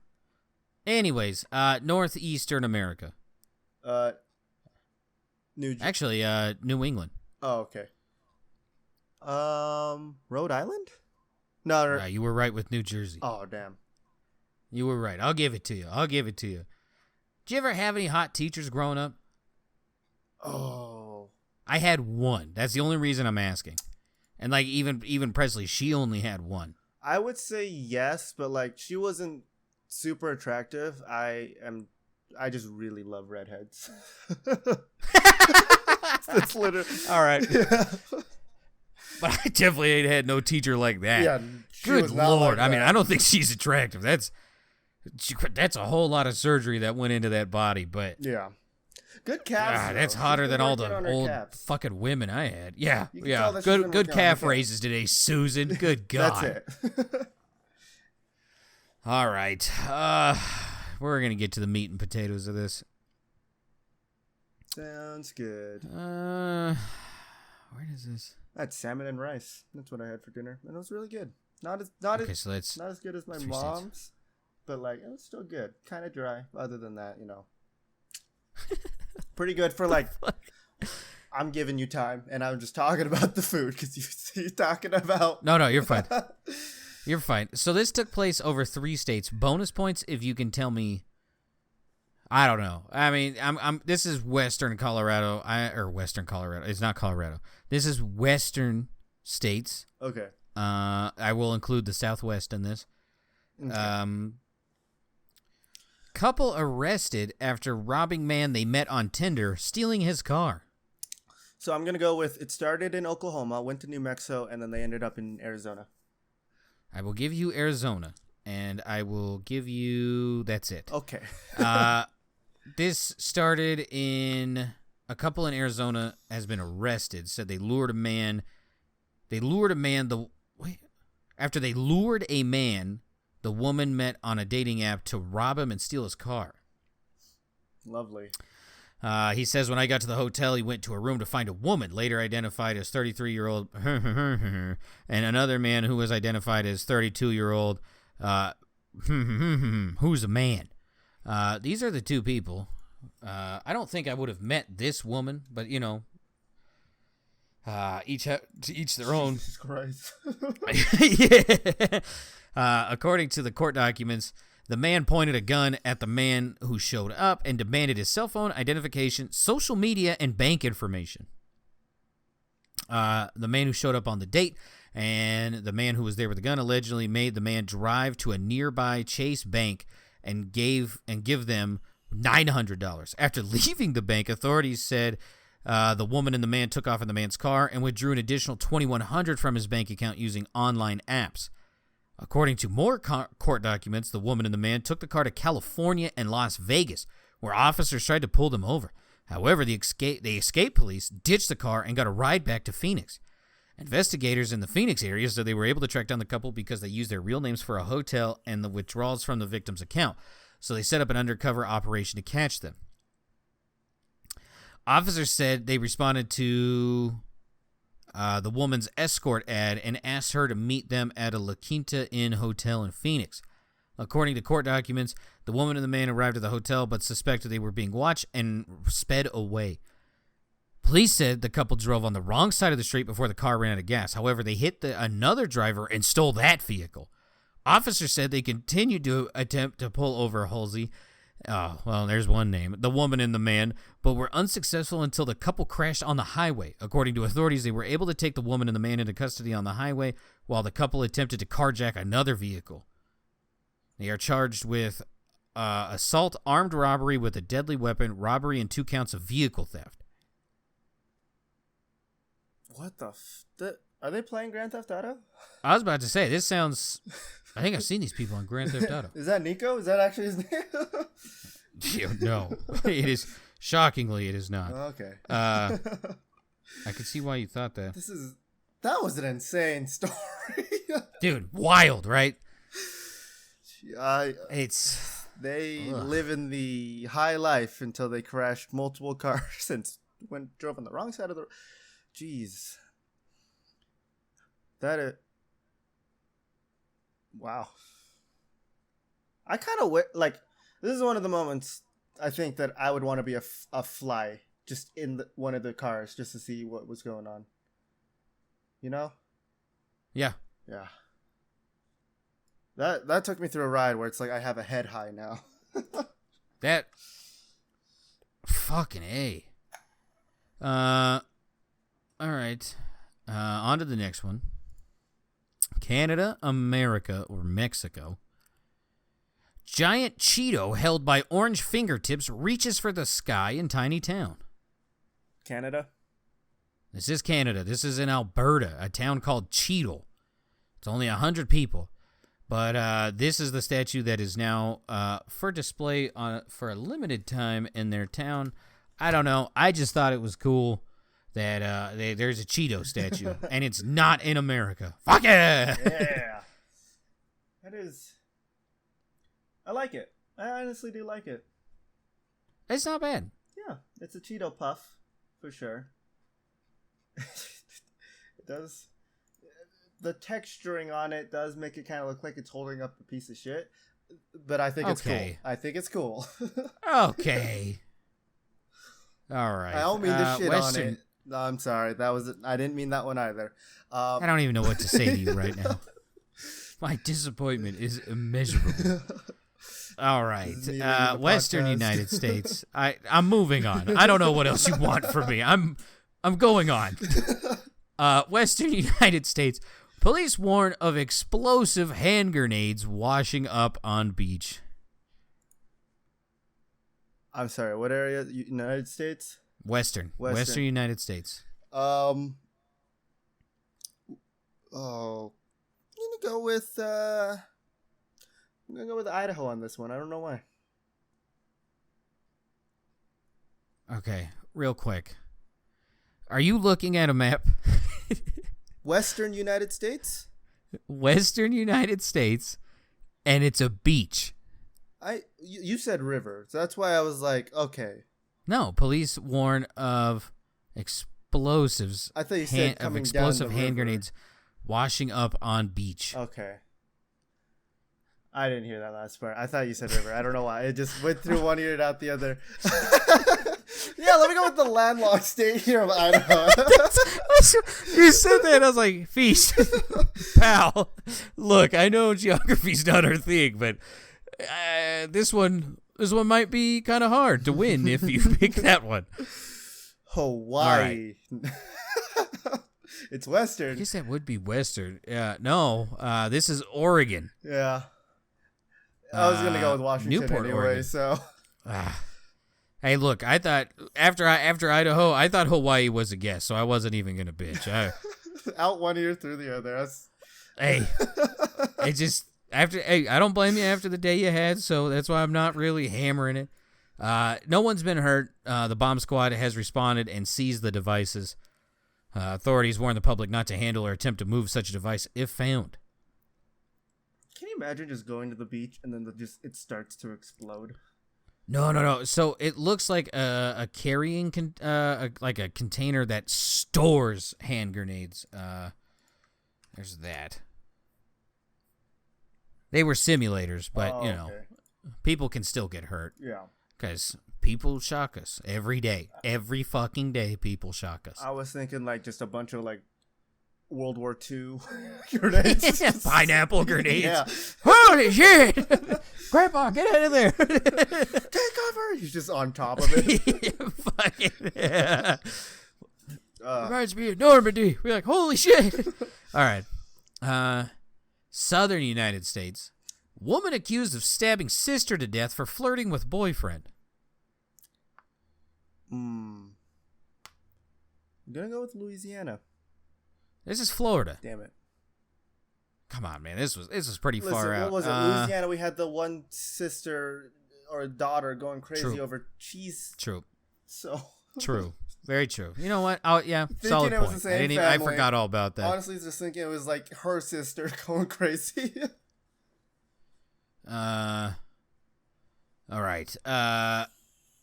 Anyways, Northeastern America. New England. Oh, okay. Rhode Island? No, you were right with New Jersey. Oh, damn. You were right. I'll give it to you. Did you ever have any hot teachers growing up? Oh. I had one. That's the only reason I'm asking. And like even Presley, she only had one. I would say yes, but like she wasn't super attractive. I just really love redheads. That's literally all right. Yeah. But I definitely ain't had no teacher like that. Yeah, good Lord. Like I mean, I don't think she's attractive. That's a whole lot of surgery that went into that body. But yeah, good calves. That's hotter than all the old fucking women I had. Yeah. Good calf raises today, Susan. Good God. That's it. All right. We're going to get to the meat and potatoes of this. Sounds good. Where is this? I had salmon and rice. That's what I had for dinner, and it was really good. Not as good as my mom's, but like it was still good. Kind of dry. Other than that, pretty good for like. I'm giving you time, and I'm just talking about the food because you're talking about. No, you're fine. You're fine. So this took place over 3 states. Bonus points if you can tell me. I don't know. I mean, this is Western Colorado. Western Colorado. It's not Colorado. This is Western states. Okay. I will include the Southwest in this. Okay. Couple arrested after robbing man they met on Tinder, stealing his car. So I'm going to go with it started in Oklahoma, went to New Mexico, and then they ended up in Arizona. I will give you Arizona, and I will give you... That's it. Okay. This started in... A couple in Arizona has been arrested. Said they lured a man... After they lured a man, the woman met on a dating app to rob him and steal his car. Lovely. He says, when I got to the hotel, he went to a room to find a woman, later identified as 33-year-old, and another man who was identified as 32-year-old, who's a man. These are the 2 people. I don't think I would have met this woman, but, each their own. Jesus Christ. Yeah. According to the court documents, the man pointed a gun at the man who showed up and demanded his cell phone, identification, social media, and bank information. The man who showed up on the date and the man who was there with the gun allegedly made the man drive to a nearby Chase bank and give them $900. After leaving the bank, authorities said the woman and the man took off in the man's car and withdrew an additional $2,100 from his bank account using online apps. According to more court documents, the woman and the man took the car to California and Las Vegas, where officers tried to pull them over. However, the escape police ditched the car and got a ride back to Phoenix. Investigators in the Phoenix area said they were able to track down the couple because they used their real names for a hotel and the withdrawals from the victim's account. So they set up an undercover operation to catch them. Officers said they responded to the woman's escort ad and asked her to meet them at a La Quinta Inn hotel in Phoenix. According to court documents, the woman and the man arrived at the hotel but suspected they were being watched and sped away. Police said the couple drove on the wrong side of the street before the car ran out of gas. However, they hit another driver and stole that vehicle. Officers said they continued to attempt to pull over Halsey. Oh, well, there's one name, the woman and the man, but were unsuccessful until the couple crashed on the highway. According to authorities, they were able to take the woman and the man into custody on the highway while the couple attempted to carjack another vehicle. They are charged with assault, armed robbery with a deadly weapon, robbery, and 2 counts of vehicle theft. What the Are they playing Grand Theft Auto? I was about to say, this sounds... I think I've seen these people on Grand Theft Auto. Is that Nico? Is that actually his name? No. It is... Shockingly, it is not. Okay. I could see why you thought that. That was an insane story. Dude, wild, right? They live in the high life until they crashed multiple cars and drove on the wrong side of the... Jeez. Wow. I kind of this is one of the moments I think that I would want to be a fly just in one of the cars just to see what was going on. You know? Yeah. Yeah. That took me through a ride where it's like I have a head high now. That fucking A. All right. On to the next one. Canada, America, or Mexico. Giant Cheeto held by orange fingertips reaches for the sky in tiny town. Canada? This is Canada. This is in Alberta, a town called Cheeto. It's only 100 people. But this is the statue that is now for display for a limited time in their town. I don't know. I just thought it was cool that there's a Cheeto statue, and it's not in America. Fuck yeah! Yeah. That is... I like it. I honestly do like it. It's not bad. Yeah, it's a Cheeto puff, for sure. It does... The texturing on it does make it kind of look like it's holding up a piece of shit, but I think it's cool. I think it's cool. Okay. All right. I don't mean to shit on it. No, I'm sorry. I didn't mean that one either. I don't even know what to say to you right now. My disappointment is immeasurable. All right. Western United States. I'm moving on. I don't know what else you want from me. I'm going on. Western United States. Police warn of explosive hand grenades washing up on beach. I'm sorry, what area? United States? Western United States. I'm gonna go with Idaho on this one. I don't know why. Okay, real quick. Are you looking at a map? Western United States? Western United States, and it's a beach. You said river, so that's why I was like, okay. No, police warn of explosives. I thought you said coming explosive down the hand river. grenades washing up on beach. Okay. I didn't hear that last part. I thought you said river. I don't know why. It just went through one ear and out the other. Yeah, let me go with the landlocked state here of Idaho. You said that, I was like, Feast, pal, look, I know geography's not our thing, but this one might be kind of hard to win if you pick that one. Hawaii. Right. It's Western. I guess that would be Western. Yeah, no, this is Oregon. Yeah. I was going to go with Washington Newport, anyway, Oregon. So... Hey, look, I thought after Idaho, I thought Hawaii was a guess, so I wasn't even gonna bitch. Out one ear through the other. Hey, it just I don't blame you after the day you had, so that's why I'm not really hammering it. No one's been hurt. The bomb squad has responded and seized the devices. Authorities warn the public not to handle or attempt to move such a device if found. Can you imagine just going to the beach and then it starts to explode? No. So it looks like a carrying, like a container that stores hand grenades. There's that. They were simulators, but okay. People can still get hurt. Yeah. Because people shock us every day. Every fucking day, people shock us. I was thinking like just a bunch of like World War II grenades. Pineapple grenades. Yeah. Holy shit! Grandpa, get out of there! Take cover! He's just on top of it. Fucking yeah. Reminds me of Normandy. We're like, holy shit! All right. Southern United States. Woman accused of stabbing sister to death for flirting with boyfriend. I'm gonna go with Louisiana. This is Florida. Damn it. Come on, man. This was pretty Listen, far out. What was it? Louisiana, we had the one sister or daughter going crazy over cheese. True. So. True. Very true. You know what? Oh, yeah. Solid it was point. the same family. I forgot all about that. Honestly, just thinking it was like her sister going crazy. All right.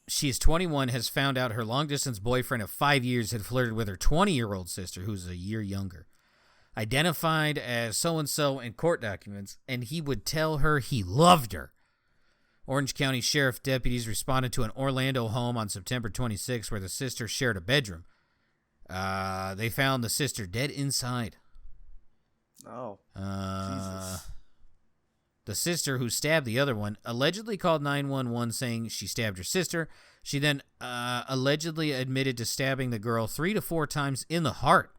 She is 21, has found out her long-distance boyfriend of 5 years had flirted with her 20-year-old sister, who's a year younger. Identified as so-and-so in court documents, and he would tell her he loved her. Orange County Sheriff deputies responded to an Orlando home on September 26, where the sister shared a bedroom. They found the sister dead inside. Oh. Jesus. The sister who stabbed the other one allegedly called 911 saying she stabbed her sister. She then allegedly admitted to stabbing the girl 3 to 4 times in the heart.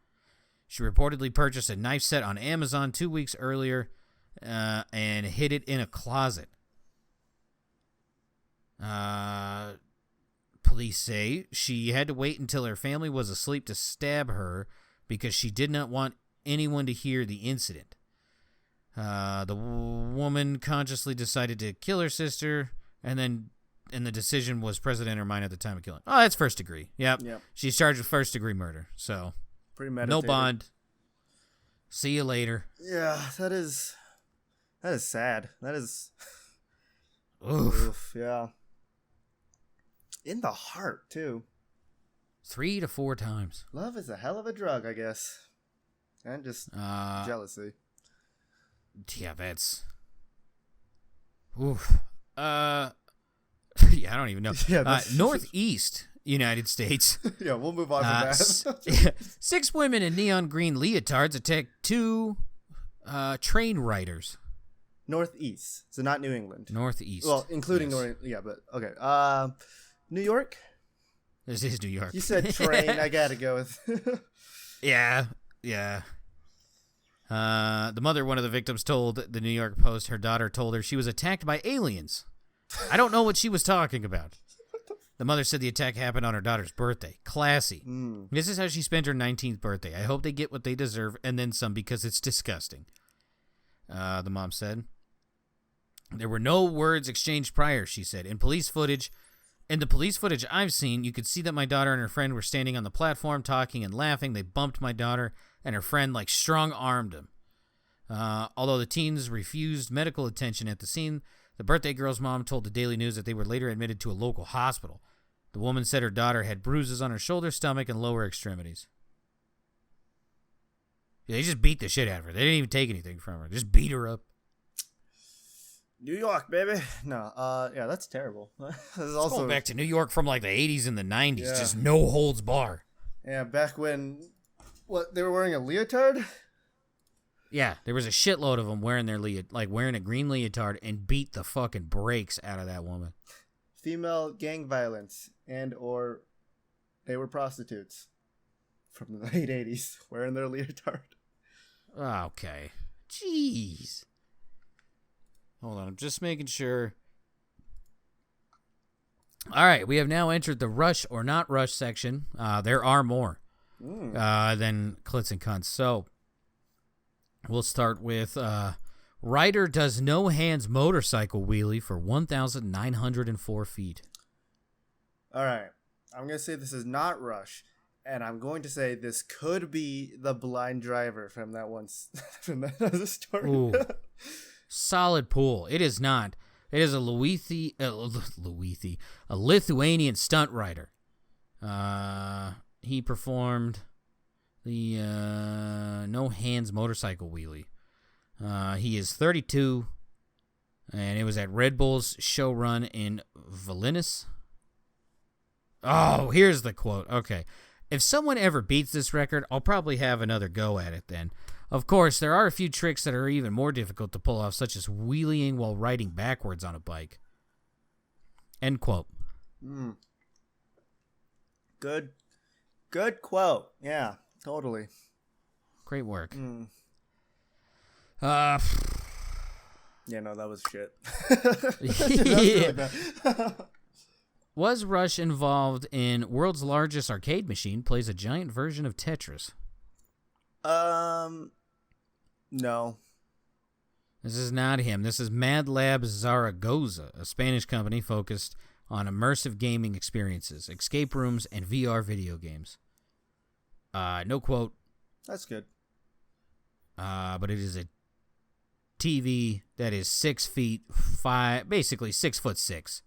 She reportedly purchased a knife set on Amazon 2 weeks earlier and hid it in a closet. Police say she had to wait until her family was asleep to stab her because she did not want anyone to hear the incident. The woman consciously decided to kill her sister, and the decision was present in her mind at the time of killing. Oh, that's first degree. Yep. She's charged with first degree murder. So, no bond. See you later. Yeah, that is sad. That is. Oof. Yeah. In the heart, too. 3 to 4 times. Love is a hell of a drug, I guess. And just jealousy. Yeah, that's... Oof. Yeah, I don't even know. Yeah, Northeast United States. Yeah, we'll move on from that. 6 women in neon green leotards attacked 2 train riders. Northeast, so not New England. Northeast. Well, including yeah, but okay. New York? This is New York. You said train. I gotta go with. Yeah. The mother of one of the victims told the New York Post her daughter told her she was attacked by aliens. I don't know what she was talking about. The mother said the attack happened on her daughter's birthday. Classy. This is how she spent her 19th birthday. I hope they get what they deserve and then some because it's disgusting. The mom said. There were no words exchanged prior, she said. In the police footage I've seen, you could see that my daughter and her friend were standing on the platform talking and laughing. They bumped my daughter, and her friend strong-armed him. Although the teens refused medical attention at the scene, the birthday girl's mom told the Daily News that they were later admitted to a local hospital. The woman said her daughter had bruises on her shoulder, stomach, and lower extremities. Yeah, they just beat the shit out of her. They didn't even take anything from her. Just beat her up. New York, baby. No, yeah, that's terrible. This is also going back to New York from the 80s and the 90s. Yeah. Just no holds bar. Yeah, back when, they were wearing a leotard? Yeah, there was a shitload of them wearing their wearing a green leotard and beat the fucking brakes out of that woman. Female gang violence or they were prostitutes from the late 80s wearing their leotard. Okay. Jeez. Hold on, I'm just making sure. All right, we have now entered the rush or not rush section. There are more than clits and cunts. So we'll start with rider does no hands motorcycle wheelie for 1,904 feet. All right, I'm going to say this is not rush, and I'm going to say this could be the blind driver from that one from that other story. Ooh. Solid pull. It is not. It is a Lithuanian stunt rider. He performed the no hands motorcycle wheelie. He is 32, and it was at Red Bull's show run in Vilnius. Oh, here's the quote. Okay. If someone ever beats this record, I'll probably have another go at it then. Of course, there are a few tricks that are even more difficult to pull off, such as wheeling while riding backwards on a bike. End quote. Good quote. Yeah, totally. Great work. Yeah, no, that was shit. Yeah. Was Rush involved in world's largest arcade machine, plays a giant version of Tetris? No. This is not him. This is Mad Lab Zaragoza, a Spanish company focused on immersive gaming experiences, escape rooms, and VR video games. No quote. That's good. But it is a TV that is 6'5", basically 6'6".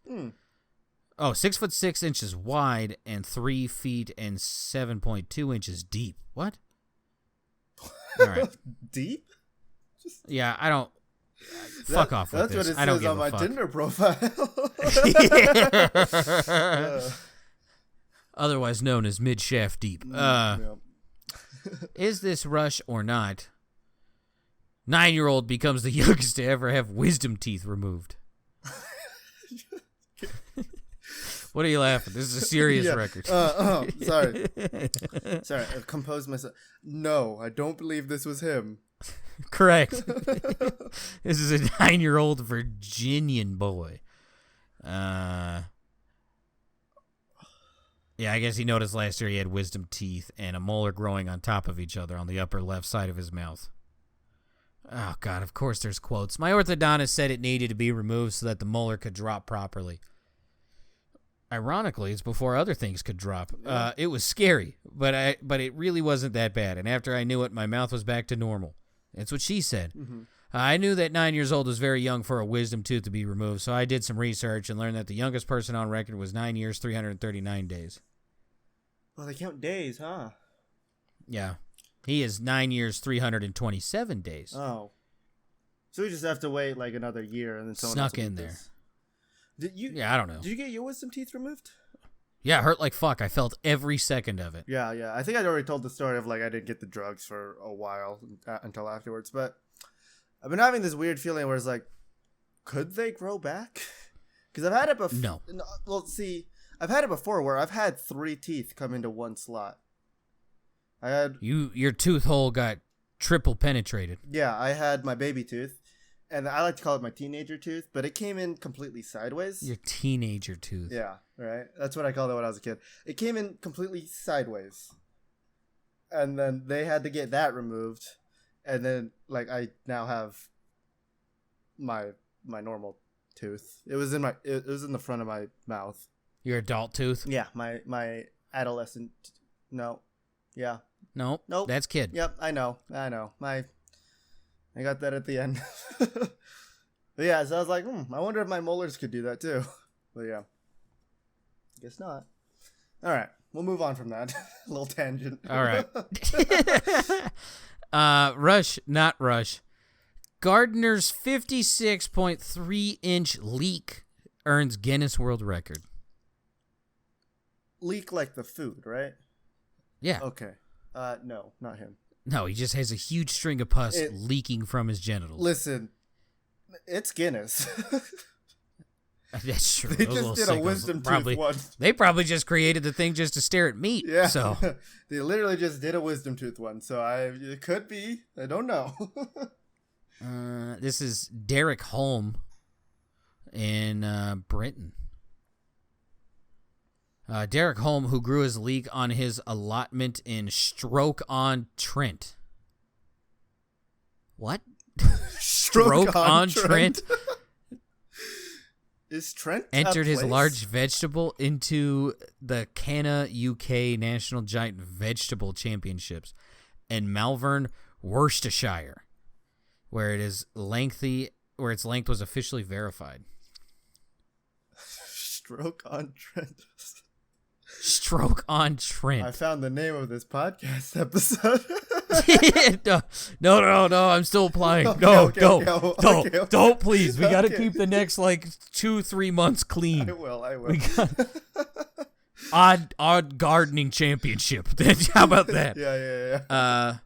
Oh, 6'6" wide and 3 feet and 7.2 inches deep. What? All right. Deep? Yeah, I don't. Fuck off with this. That's what it I don't says give on a my fuck. Tinder profile. Otherwise known as mid-shaft deep. Is this Rush or not? 9-year-old becomes the youngest to ever have wisdom teeth removed. What are you laughing? This is a serious record. Sorry. Sorry, I composed myself. No, I don't believe this was him. Correct. This is a 9-year-old Virginian boy. Yeah, I guess he noticed last year he had wisdom teeth and a molar growing on top of each other on the upper left side of his mouth. Oh, God, of course there's quotes. My orthodontist said it needed to be removed so that the molar could drop properly. Ironically, it's before other things could drop. It was scary, but it really wasn't that bad. And after I knew it, my mouth was back to normal. That's what she said. Mm-hmm. I knew that 9 years old was very young for a wisdom tooth to be removed, so I did some research and learned that the youngest person on record was 9 years, 339 days. Well, they count days, huh? Yeah. He is 9 years, 327 days. Oh. So we just have to wait like another year and then someone snuck in there. Yeah, I don't know. Did you get your wisdom teeth removed? Yeah, it hurt like fuck. I felt every second of it. Yeah. I think I'd already told the story of like I didn't get the drugs for a while until afterwards. But I've been having this weird feeling where it's like, could they grow back? Because I've had it before. No. Well, see, I've had it before where I've had 3 teeth come into one slot. I had your tooth hole got triple penetrated. Yeah, I had my baby tooth. And I like to call it my teenager tooth, but it came in completely sideways. Your teenager tooth. Yeah, right? That's what I called it when I was a kid. It came in completely sideways. And then they had to get that removed. And then, like, I now have my normal tooth. It was in the front of my mouth. Your adult tooth? Yeah, my adolescent. No. Yeah. Nope. That's kid. Yep, I know. I got that at the end. But yeah, so I was like, I wonder if my molars could do that too. But yeah. Guess not. All right. We'll move on from that. A little tangent. All right. Rush, not Rush. Gardner's 56.3-inch leek earns Guinness World Record. Leek like the food, right? Yeah. Okay. No, not him. No, he just has a huge string of pus leaking from his genitals. Listen, it's Guinness. That's true. They just did a wisdom tooth one. They probably just created the thing just to stare at meat. Yeah. So they literally just did a wisdom tooth one. So it could be. I don't know. This is Derek Holm in Britain. Derek Holm, who grew his leek on his allotment in Stoke-on-Trent. What? Stoke-on-Trent? Is Trent entered his large vegetable into the Cana UK National Giant Vegetable Championships in Malvern, Worcestershire, where its length was officially verified. Stoke-on-Trent. Stoke-on-Trent. I found the name of this podcast episode. No, I'm still applying. Okay, Don't, please. We got to keep the next 2-3 months clean. I will. We got odd gardening championship. How about that? Yeah.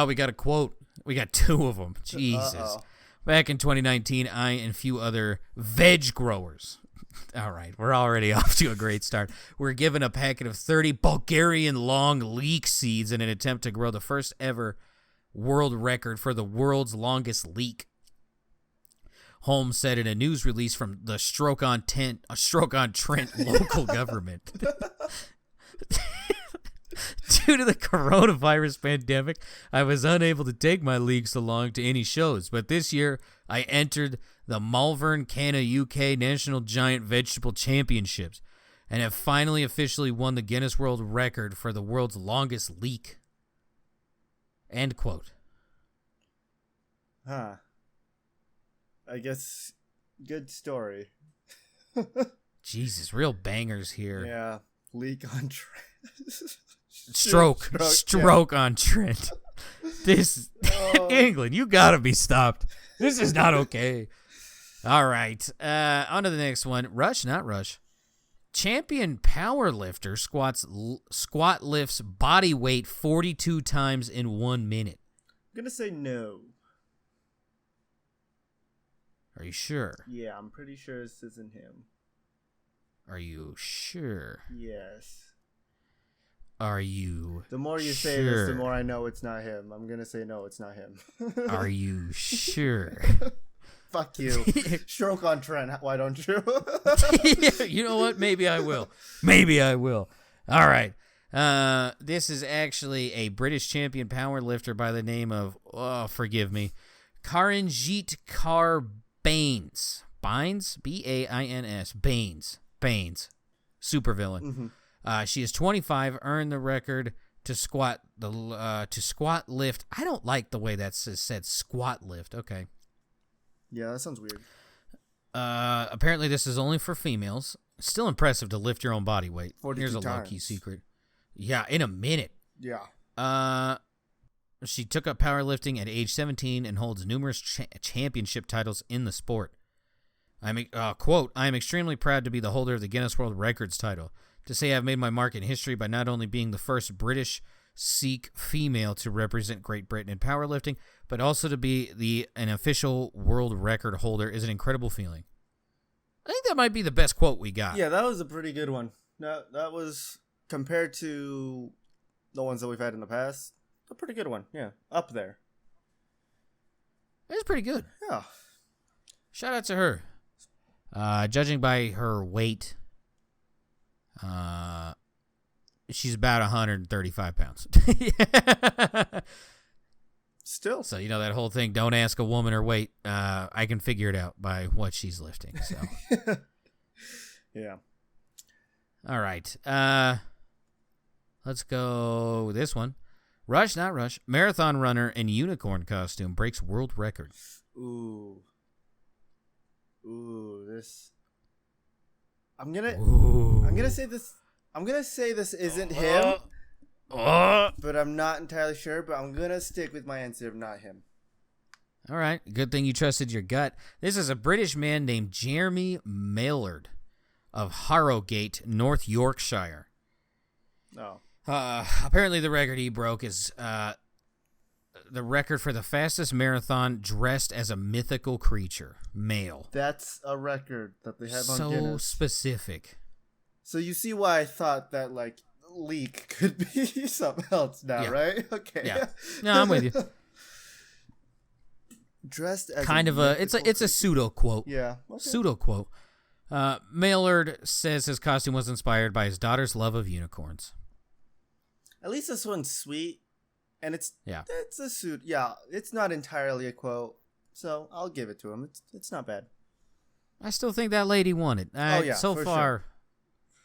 We got a quote. We got 2 of them. Jesus. Uh-oh. Back in 2019, I and a few other veg growers. All right, we're already off to a great start. We're given a packet of 30 Bulgarian long leek seeds in an attempt to grow the first ever world record for the world's longest leek. Holmes said in a news release from the Stoke-on-Trent local government. Due to the coronavirus pandemic, I was unable to take my leagues along to any shows, but this year I entered the Malvern Canna UK National Giant Vegetable Championships and have finally officially won the Guinness World Record for the world's longest leek. End quote. Huh. I guess good story. Jesus, real bangers here. Yeah. Leak on Trent. Stroke on Trent. This England, you gotta be stopped. This is not okay. All right. On to the next one. Rush, not Rush. Champion powerlifter squat lifts body weight 42 times in 1 minute. I'm gonna say no. Are you sure? Yeah, I'm pretty sure this isn't him. Are you sure? Yes. Are you The more you sure? say this, the more I know it's not him. I'm gonna say no, it's not him. Are you sure? Fuck you. Stroke on Trent, why don't you? Yeah, you know what? Maybe I will. All right. This is actually a British champion power lifter by the name of, forgive me, Karanjit Kaur Bains. B-A-I-N-S. Bains. Supervillain. Mm-hmm. She is 25, earned the record to squat lift. I don't like the way that said squat lift. Okay. Yeah, that sounds weird. Apparently this is only for females. Still impressive to lift your own body weight. 42 Here's a times. low-key secret. Yeah, in a minute. Yeah. She took up powerlifting at age 17 and holds numerous championship titles in the sport. Quote, I am extremely proud to be the holder of the Guinness World Records title. To say I've made my mark in history by not only being the first British Sikh female to represent Great Britain in powerlifting, but also to be an official world record holder is an incredible feeling. I think that might be the best quote we got. Yeah, that was a pretty good one. That was, compared to the ones that we've had in the past, a pretty good one. Yeah, up there. It's pretty good. Yeah. Shout out to her. Judging by her weight, she's about 135 pounds. Still. So, you know that whole thing, don't ask a woman her weight. I can figure it out by what she's lifting. So, yeah. All right. Let's go with this one. Rush, not Rush. Marathon runner in unicorn costume breaks world record. Ooh, this. I'm gonna say this. I'm gonna say this isn't him. But I'm not entirely sure. But I'm gonna stick with my answer of not him. All right. Good thing you trusted your gut. This is a British man named Jeremy Maillard of Harrogate, North Yorkshire. Oh. Apparently the record he broke is the record for the fastest marathon dressed as a mythical creature, male. That's a record that they have on so Guinness. Specific. So you see why I thought that, like, leak could be something else now, Yeah. right? Okay. Yeah. No, I'm with you. Dressed as Kind of it's a pseudo quote. Yeah. Okay. Pseudo quote. Maillard says his costume was inspired by his daughter's love of unicorns. At least this one's sweet, and it's a suit. Yeah, it's not entirely a quote, so I'll give it to him. It's not bad. I still think that lady won it. So for far, sure.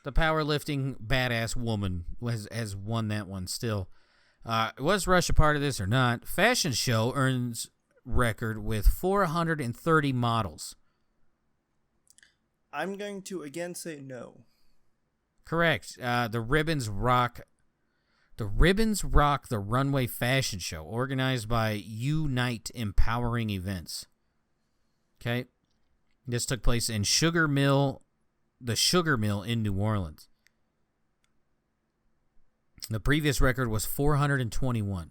The powerlifting badass woman has won that one still. Was Rush a part of this or not? Fashion show earns record with 430 models. I'm going to again say no. Correct. The ribbons rock the runway fashion show organized by Unite Empowering Events. Okay. This took place in the Sugar Mill in New Orleans. The previous record was 421.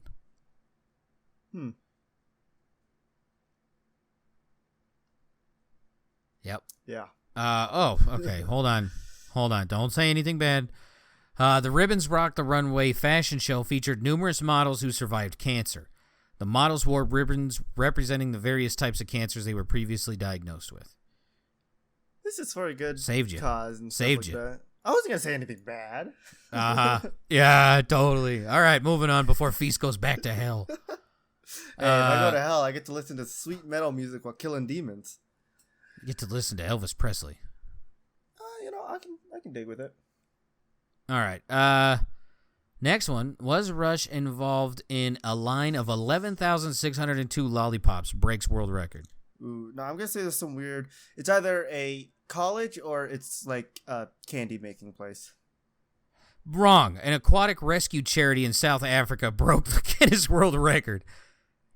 Yep. Yeah. Okay. Hold on. Don't say anything bad. The Ribbons Rock the Runway fashion show featured numerous models who survived cancer. The models wore ribbons representing the various types of cancers they were previously diagnosed with. This is for a good Saved you. cause and Saved stuff you. like that. I wasn't gonna say anything bad. Yeah, totally. All right, moving on before Feast goes back to hell. Hey, if I go to hell, I get to listen to sweet metal music while killing demons. You get to listen to Elvis Presley. I can dig with it. All right. Next one, was Rush involved in a line of 11,602 lollipops, breaks world record? Ooh, no, I'm gonna say there's some weird. It's either a college or it's like a candy making place. Wrong. An aquatic rescue charity in South Africa broke the Guinness World Record.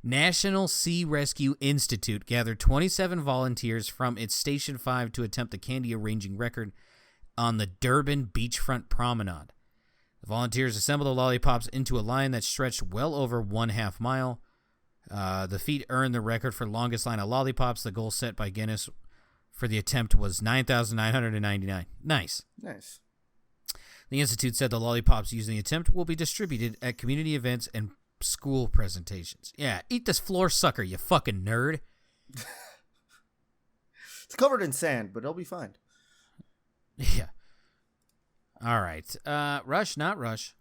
National Sea Rescue Institute gathered 27 volunteers from its Station 5 to attempt the candy arranging record on the Durban beachfront promenade. The volunteers assembled the lollipops into a line that stretched well over 1/2 mile. The feat earned the record for longest line of lollipops. The goal set by Guinness for the attempt was 9,999. Nice. The Institute said the lollipops used in the attempt will be distributed at community events and school presentations. Yeah, eat this floor sucker, you fucking nerd. It's covered in sand, but it'll be fine. Yeah. All right. Rush, not Rush.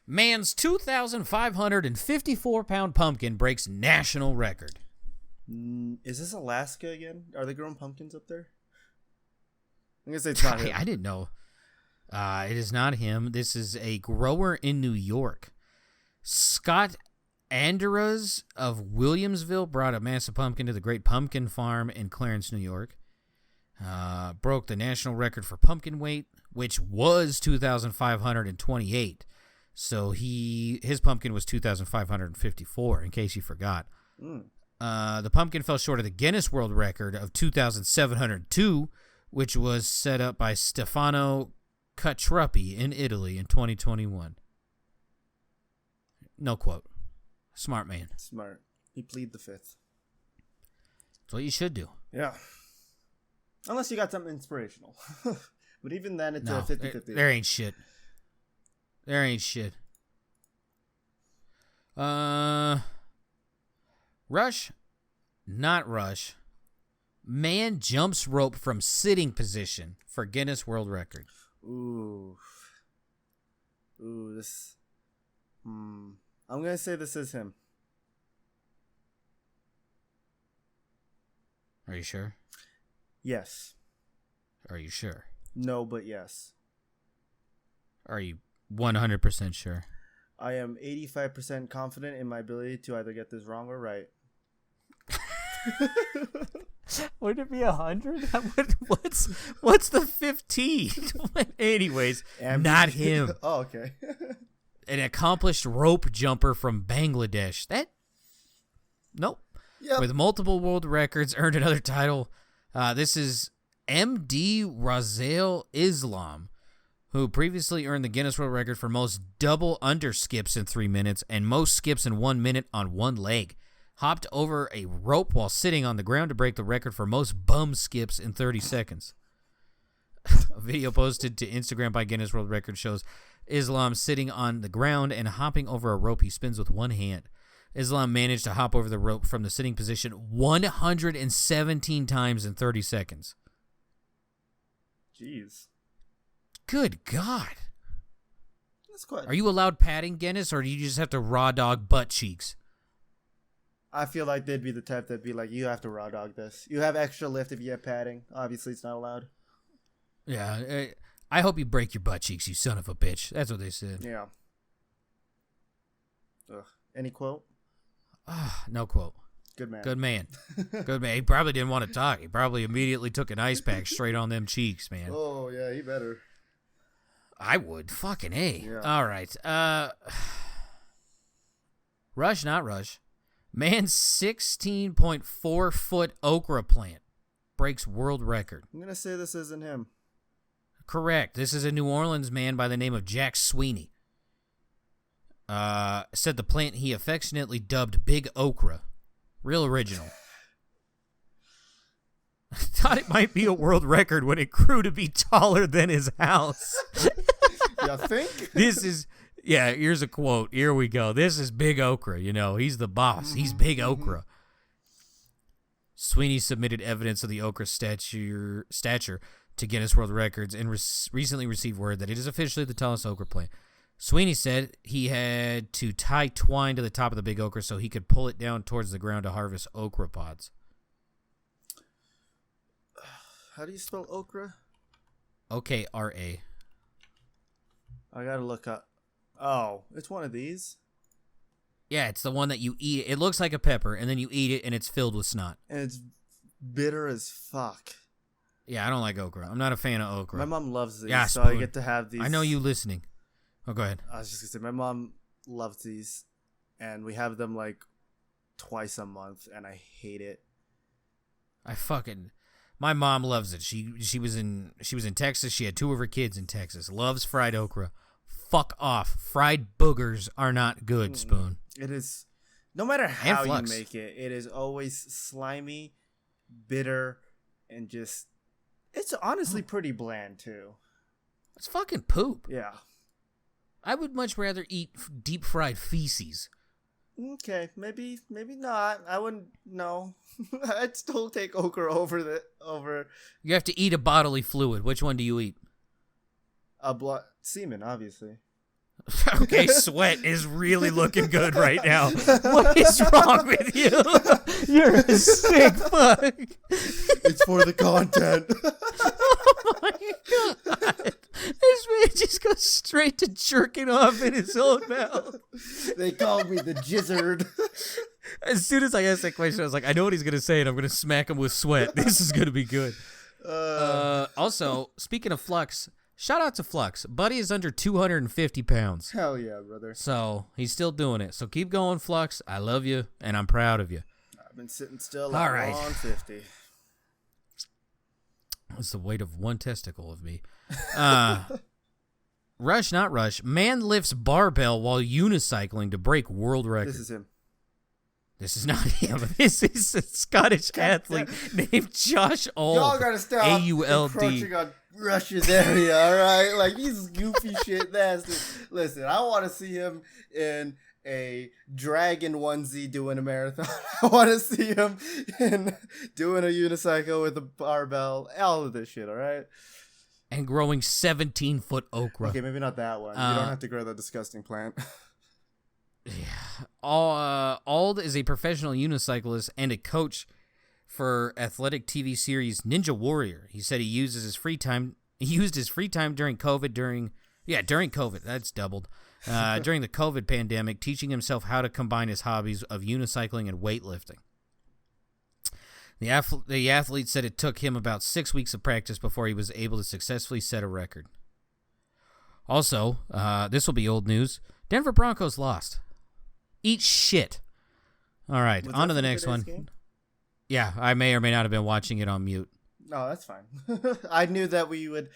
Man's 2,554-pound pumpkin breaks national record. Is this Alaska again? Are they growing pumpkins up there? I'm going to say it's not him. I didn't know. It is not him. This is a grower in New York. Scott Anderas of Williamsville brought a massive pumpkin to the Great Pumpkin Farm in Clarence, New York. Broke the national record for pumpkin weight, which was 2,528. So his pumpkin was 2,554, in case you forgot. The pumpkin fell short of the Guinness World Record of 2,702, which was set up by Stefano Catruppi in Italy in 2021. No quote. Smart man. Smart. He plead the fifth. That's what you should do. Yeah. Unless you got something inspirational. But even then, it's a 50-50. There ain't shit. Rush, not Rush. Man jumps rope from sitting position for Guinness World Record. Ooh, this. I'm gonna say this is him. Are you sure? Yes. Are you sure? No, but yes. Are you 100% sure? I am 85% confident in my ability to either get this wrong or right. Would it be 100? What's the 15? Anyways, not him. Oh, okay. An accomplished rope jumper from Bangladesh. Nope. Yep. With multiple world records, earned another title. This is M.D. Razail Islam, who previously earned the Guinness World Record for most double under skips in 3 minutes and most skips in 1 minute on one leg. Hopped over a rope while sitting on the ground to break the record for most bum skips in 30 seconds. A video posted to Instagram by Guinness World Record shows Islam sitting on the ground and hopping over a rope he spins with one hand. Islam managed to hop over the rope from the sitting position 117 times in 30 seconds. Jeez. Good God. That's quite... Are you allowed padding, Guinness, or do you just have to raw dog butt cheeks? I feel like they'd be the type that'd be like, you have to raw dog this. You have extra lift if you have padding. Obviously, it's not allowed. Yeah, I hope you break your butt cheeks, you son of a bitch. That's what they said. Yeah. Ugh. Any quote? No quote. Good man. Good man. Good man. He probably didn't want to talk. He probably immediately took an ice pack straight on them cheeks, man. Oh, yeah, he better. I would. Fucking A. Yeah. All right. Rush, not Rush. Man's 16.4 foot okra plant breaks world record. I'm going to say this isn't him. Correct. This is a New Orleans man by the name of Jack Sweeney. Said the plant he affectionately dubbed Big Okra. Real original. I thought it might be a world record when it grew to be taller than his house. You think? This is... Yeah, here's a quote. Here we go. This is Big Okra. You know, he's the boss. He's Big Okra. Sweeney submitted evidence of the okra stature to Guinness World Records and recently received word that it is officially the tallest okra plant. Sweeney said he had to tie twine to the top of the big okra so he could pull it down towards the ground to harvest okra pods. How do you spell okra? O-K-R-A. I gotta look up. Oh, it's one of these? Yeah, it's the one that you eat. It looks like a pepper, and then you eat it, and it's filled with snot. And it's bitter as fuck. Yeah, I don't like okra. I'm not a fan of okra. My mom loves these, yeah, so I get to have these. I know you listening. Oh, go ahead. I was just gonna say, my mom loves these, and we have them like twice a month, and I hate it. My mom loves it. She was in Texas. She had 2 of her kids in Texas. Loves fried okra. Fuck off. Fried boogers are not good, Spoon. It is, no matter how you make it, it is always slimy, bitter, and just, it's honestly pretty bland too. It's fucking poop. Yeah. I would much rather eat deep fried feces. Okay, maybe not. I wouldn't. No, I'd still take okra over. You have to eat a bodily fluid. Which one do you eat? Semen, obviously. Okay, sweat is really looking good right now. What is wrong with you? You're a sick fuck. It's for the content. Oh my god. This man just goes straight to jerking off in his own mouth. They called me the gizzard. As soon as I asked that question, I was like, I know what he's going to say, and I'm going to smack him with sweat. This is going to be good. Also, speaking of Flux, shout out to Flux. Buddy is under 250 pounds. Hell yeah, brother. So he's still doing it. So keep going, Flux. I love you, and I'm proud of you. I've been sitting still like 150. That's the weight of one testicle of me. Rush, not rush. Man lifts barbell while unicycling to break world record. This is him. This is not him. This is a Scottish athlete named Josh Auld. Y'all gotta stop A-U-L-D. encroaching on Russia's area, all right? Like, he's goofy shit nasty. Listen, I want to see him in a dragon onesie doing a marathon. I want to see him doing a unicycle with a barbell. All of this shit, all right? And growing 17-foot okra. Okay, maybe not that one. You don't have to grow that disgusting plant. Yeah. Auld is a professional unicyclist and a coach for athletic TV series Ninja Warrior. He said he used his free time during COVID. During COVID. That's doubled. During the COVID pandemic, teaching himself how to combine his hobbies of unicycling and weightlifting. The athlete said it took him about 6 weeks of practice before he was able to successfully set a record. Also, this will be old news. Denver Broncos lost. Eat shit. All right, on to the next one. Game? Yeah, I may or may not have been watching it on mute. No, that's fine. I knew that we would.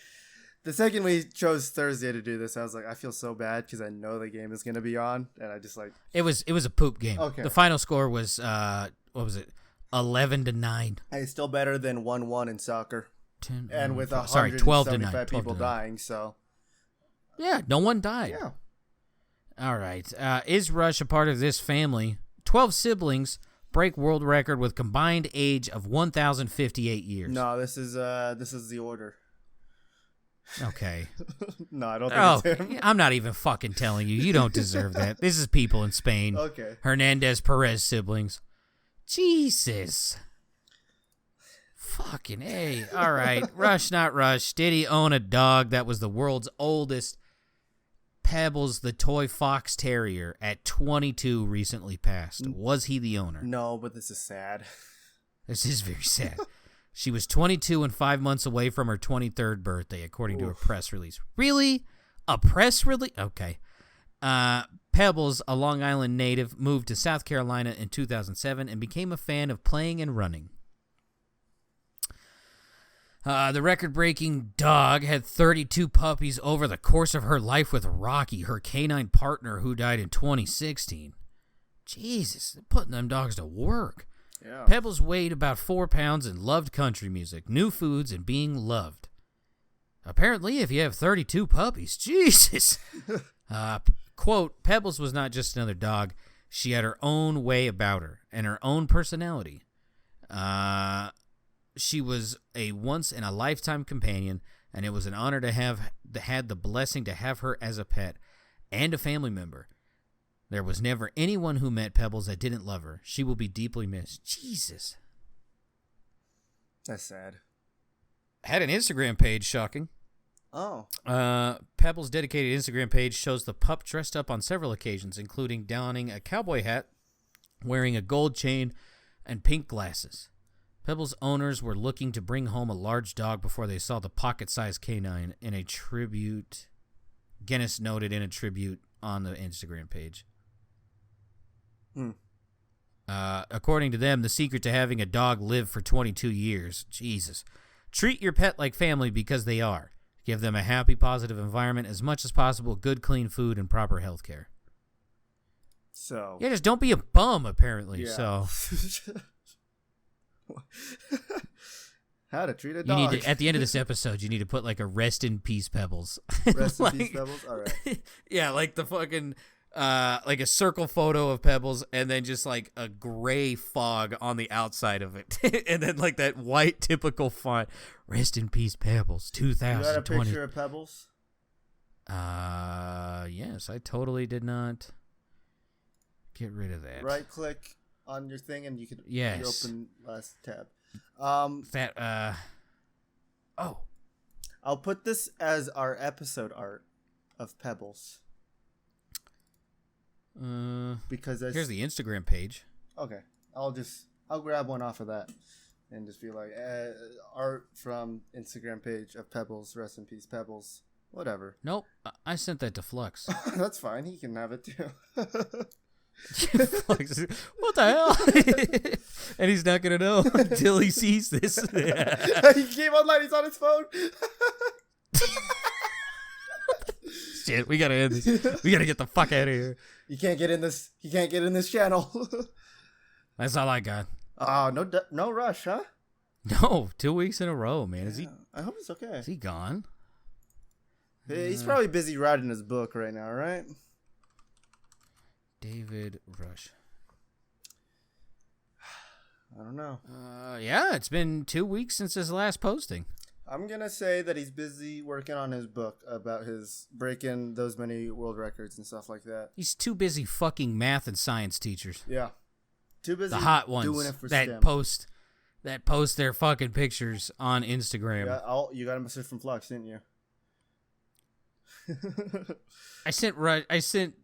The second we chose Thursday to do this, I was like, I feel so bad because I know the game is going to be on, and I just like. It was a poop game. Okay. The final score was what was it? 11-9. It's still better than 1-1 in soccer. 10, and with 12-9 people dying, so. Yeah, no one died. Yeah. All right. Is Rush a part of this family? 12 siblings break world record with combined age of 1,058 years. No, this is the order. Okay. No, I don't think it's him. I'm not even fucking telling you. You don't deserve that. This is people in Spain. Okay. Hernandez Perez siblings. Jesus. Fucking A. All right. Rush, not Rush. Did he own a dog that was the world's oldest? Pebbles, the toy fox terrier, at 22 recently passed. Was he the owner? No, but this is sad. This is very sad. She was 22 and 5 months away from her 23rd birthday, according to a press release. Really? A press release? Okay. Pebbles, a Long Island native, moved to South Carolina in 2007 and became a fan of playing and running. The record-breaking dog had 32 puppies over the course of her life with Rocky, her canine partner, who died in 2016. Jesus, they're putting them dogs to work. Yeah. Pebbles weighed about 4 pounds and loved country music, new foods, and being loved. Apparently, if you have 32 puppies, Jesus. Quote, Pebbles was not just another dog. She had her own way about her and her own personality. she was a once-in-a-lifetime companion, and it was an honor to have had the blessing to have her as a pet and a family member. There was never anyone who met Pebbles that didn't love her. She will be deeply missed. Jesus. That's sad. Had an Instagram page, shocking. Oh. Pebbles' dedicated Instagram page shows the pup dressed up on several occasions, including donning a cowboy hat, wearing a gold chain, and pink glasses. Pebbles' owners were looking to bring home a large dog before they saw the pocket-sized canine in a tribute. Guinness noted in a tribute on the Instagram page. According to them, the secret to having a dog live for 22 years. Jesus. Treat your pet like family because they are. Give them a happy, positive environment as much as possible, good, clean food, and proper health care. So. Yeah, just don't be a bum, apparently. Yeah. So. How to treat a You dog. need to, at the end of this episode, you need to put like a rest in peace Pebbles. Rest in peace, Pebbles? All right. Yeah, like the fucking, like a circle photo of Pebbles and then just like a gray fog on the outside of it. And then like that white typical font. Rest in peace, Pebbles, 2020. You got a picture of Pebbles? Yes, I totally did not get rid of that. Right click on your thing and you can open last tab. Oh. I'll put this as our episode art of Pebbles. Because here's the Instagram page. Okay. I'll grab one off of that and just be like, art from Instagram page of Pebbles, rest in peace, Pebbles. Whatever. Nope. I sent that to Flux. That's fine. He can have it too. What the hell? And he's not gonna know until he sees this. He came online. He's on his phone. Shit, we gotta end this. We gotta get the fuck out of here. You can't get in this. He can't get in this channel. That's all I got. Oh, no rush, huh? No, 2 weeks in a row, man. Is he? I hope it's okay. Is he gone? He's probably busy writing his book right now, right? David Rush. I don't know. Yeah, it's been 2 weeks since his last posting. I'm going to say that he's busy working on his book about his breaking those many world records and stuff like that. He's too busy fucking math and science teachers. Yeah. Too busy the hot ones doing it for that STEM. post their fucking pictures on Instagram. Yeah, you got a message from Flux, didn't you? I sent him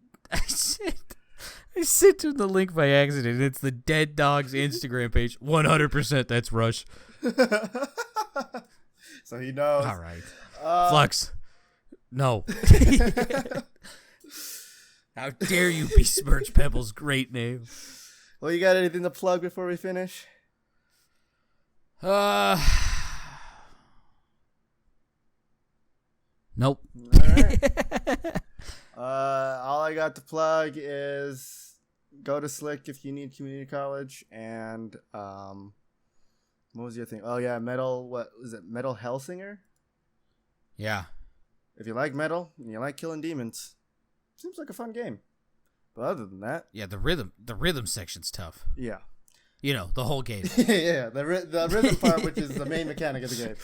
the link by accident. It's the Dead Dog's Instagram page. 100% that's Rush. So he knows. All right. Flux. No. How dare you besmirch Pebbles' great name. Well, you got anything to plug before we finish? Nope. All right. All I got to plug is go to Slick if you need community college, and what was your thing? Oh yeah, Metal. What was it? Metal Hellsinger. Yeah. If you like metal and you like killing demons, seems like a fun game. But other than that, Yeah, the rhythm section's tough. yeah, You know, the whole game. yeah, the rhythm part, which is the main mechanic of the game.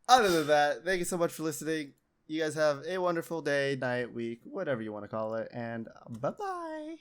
Other than that, thank you so much for listening. You guys have a wonderful day, night, week, whatever you want to call it, and bye-bye.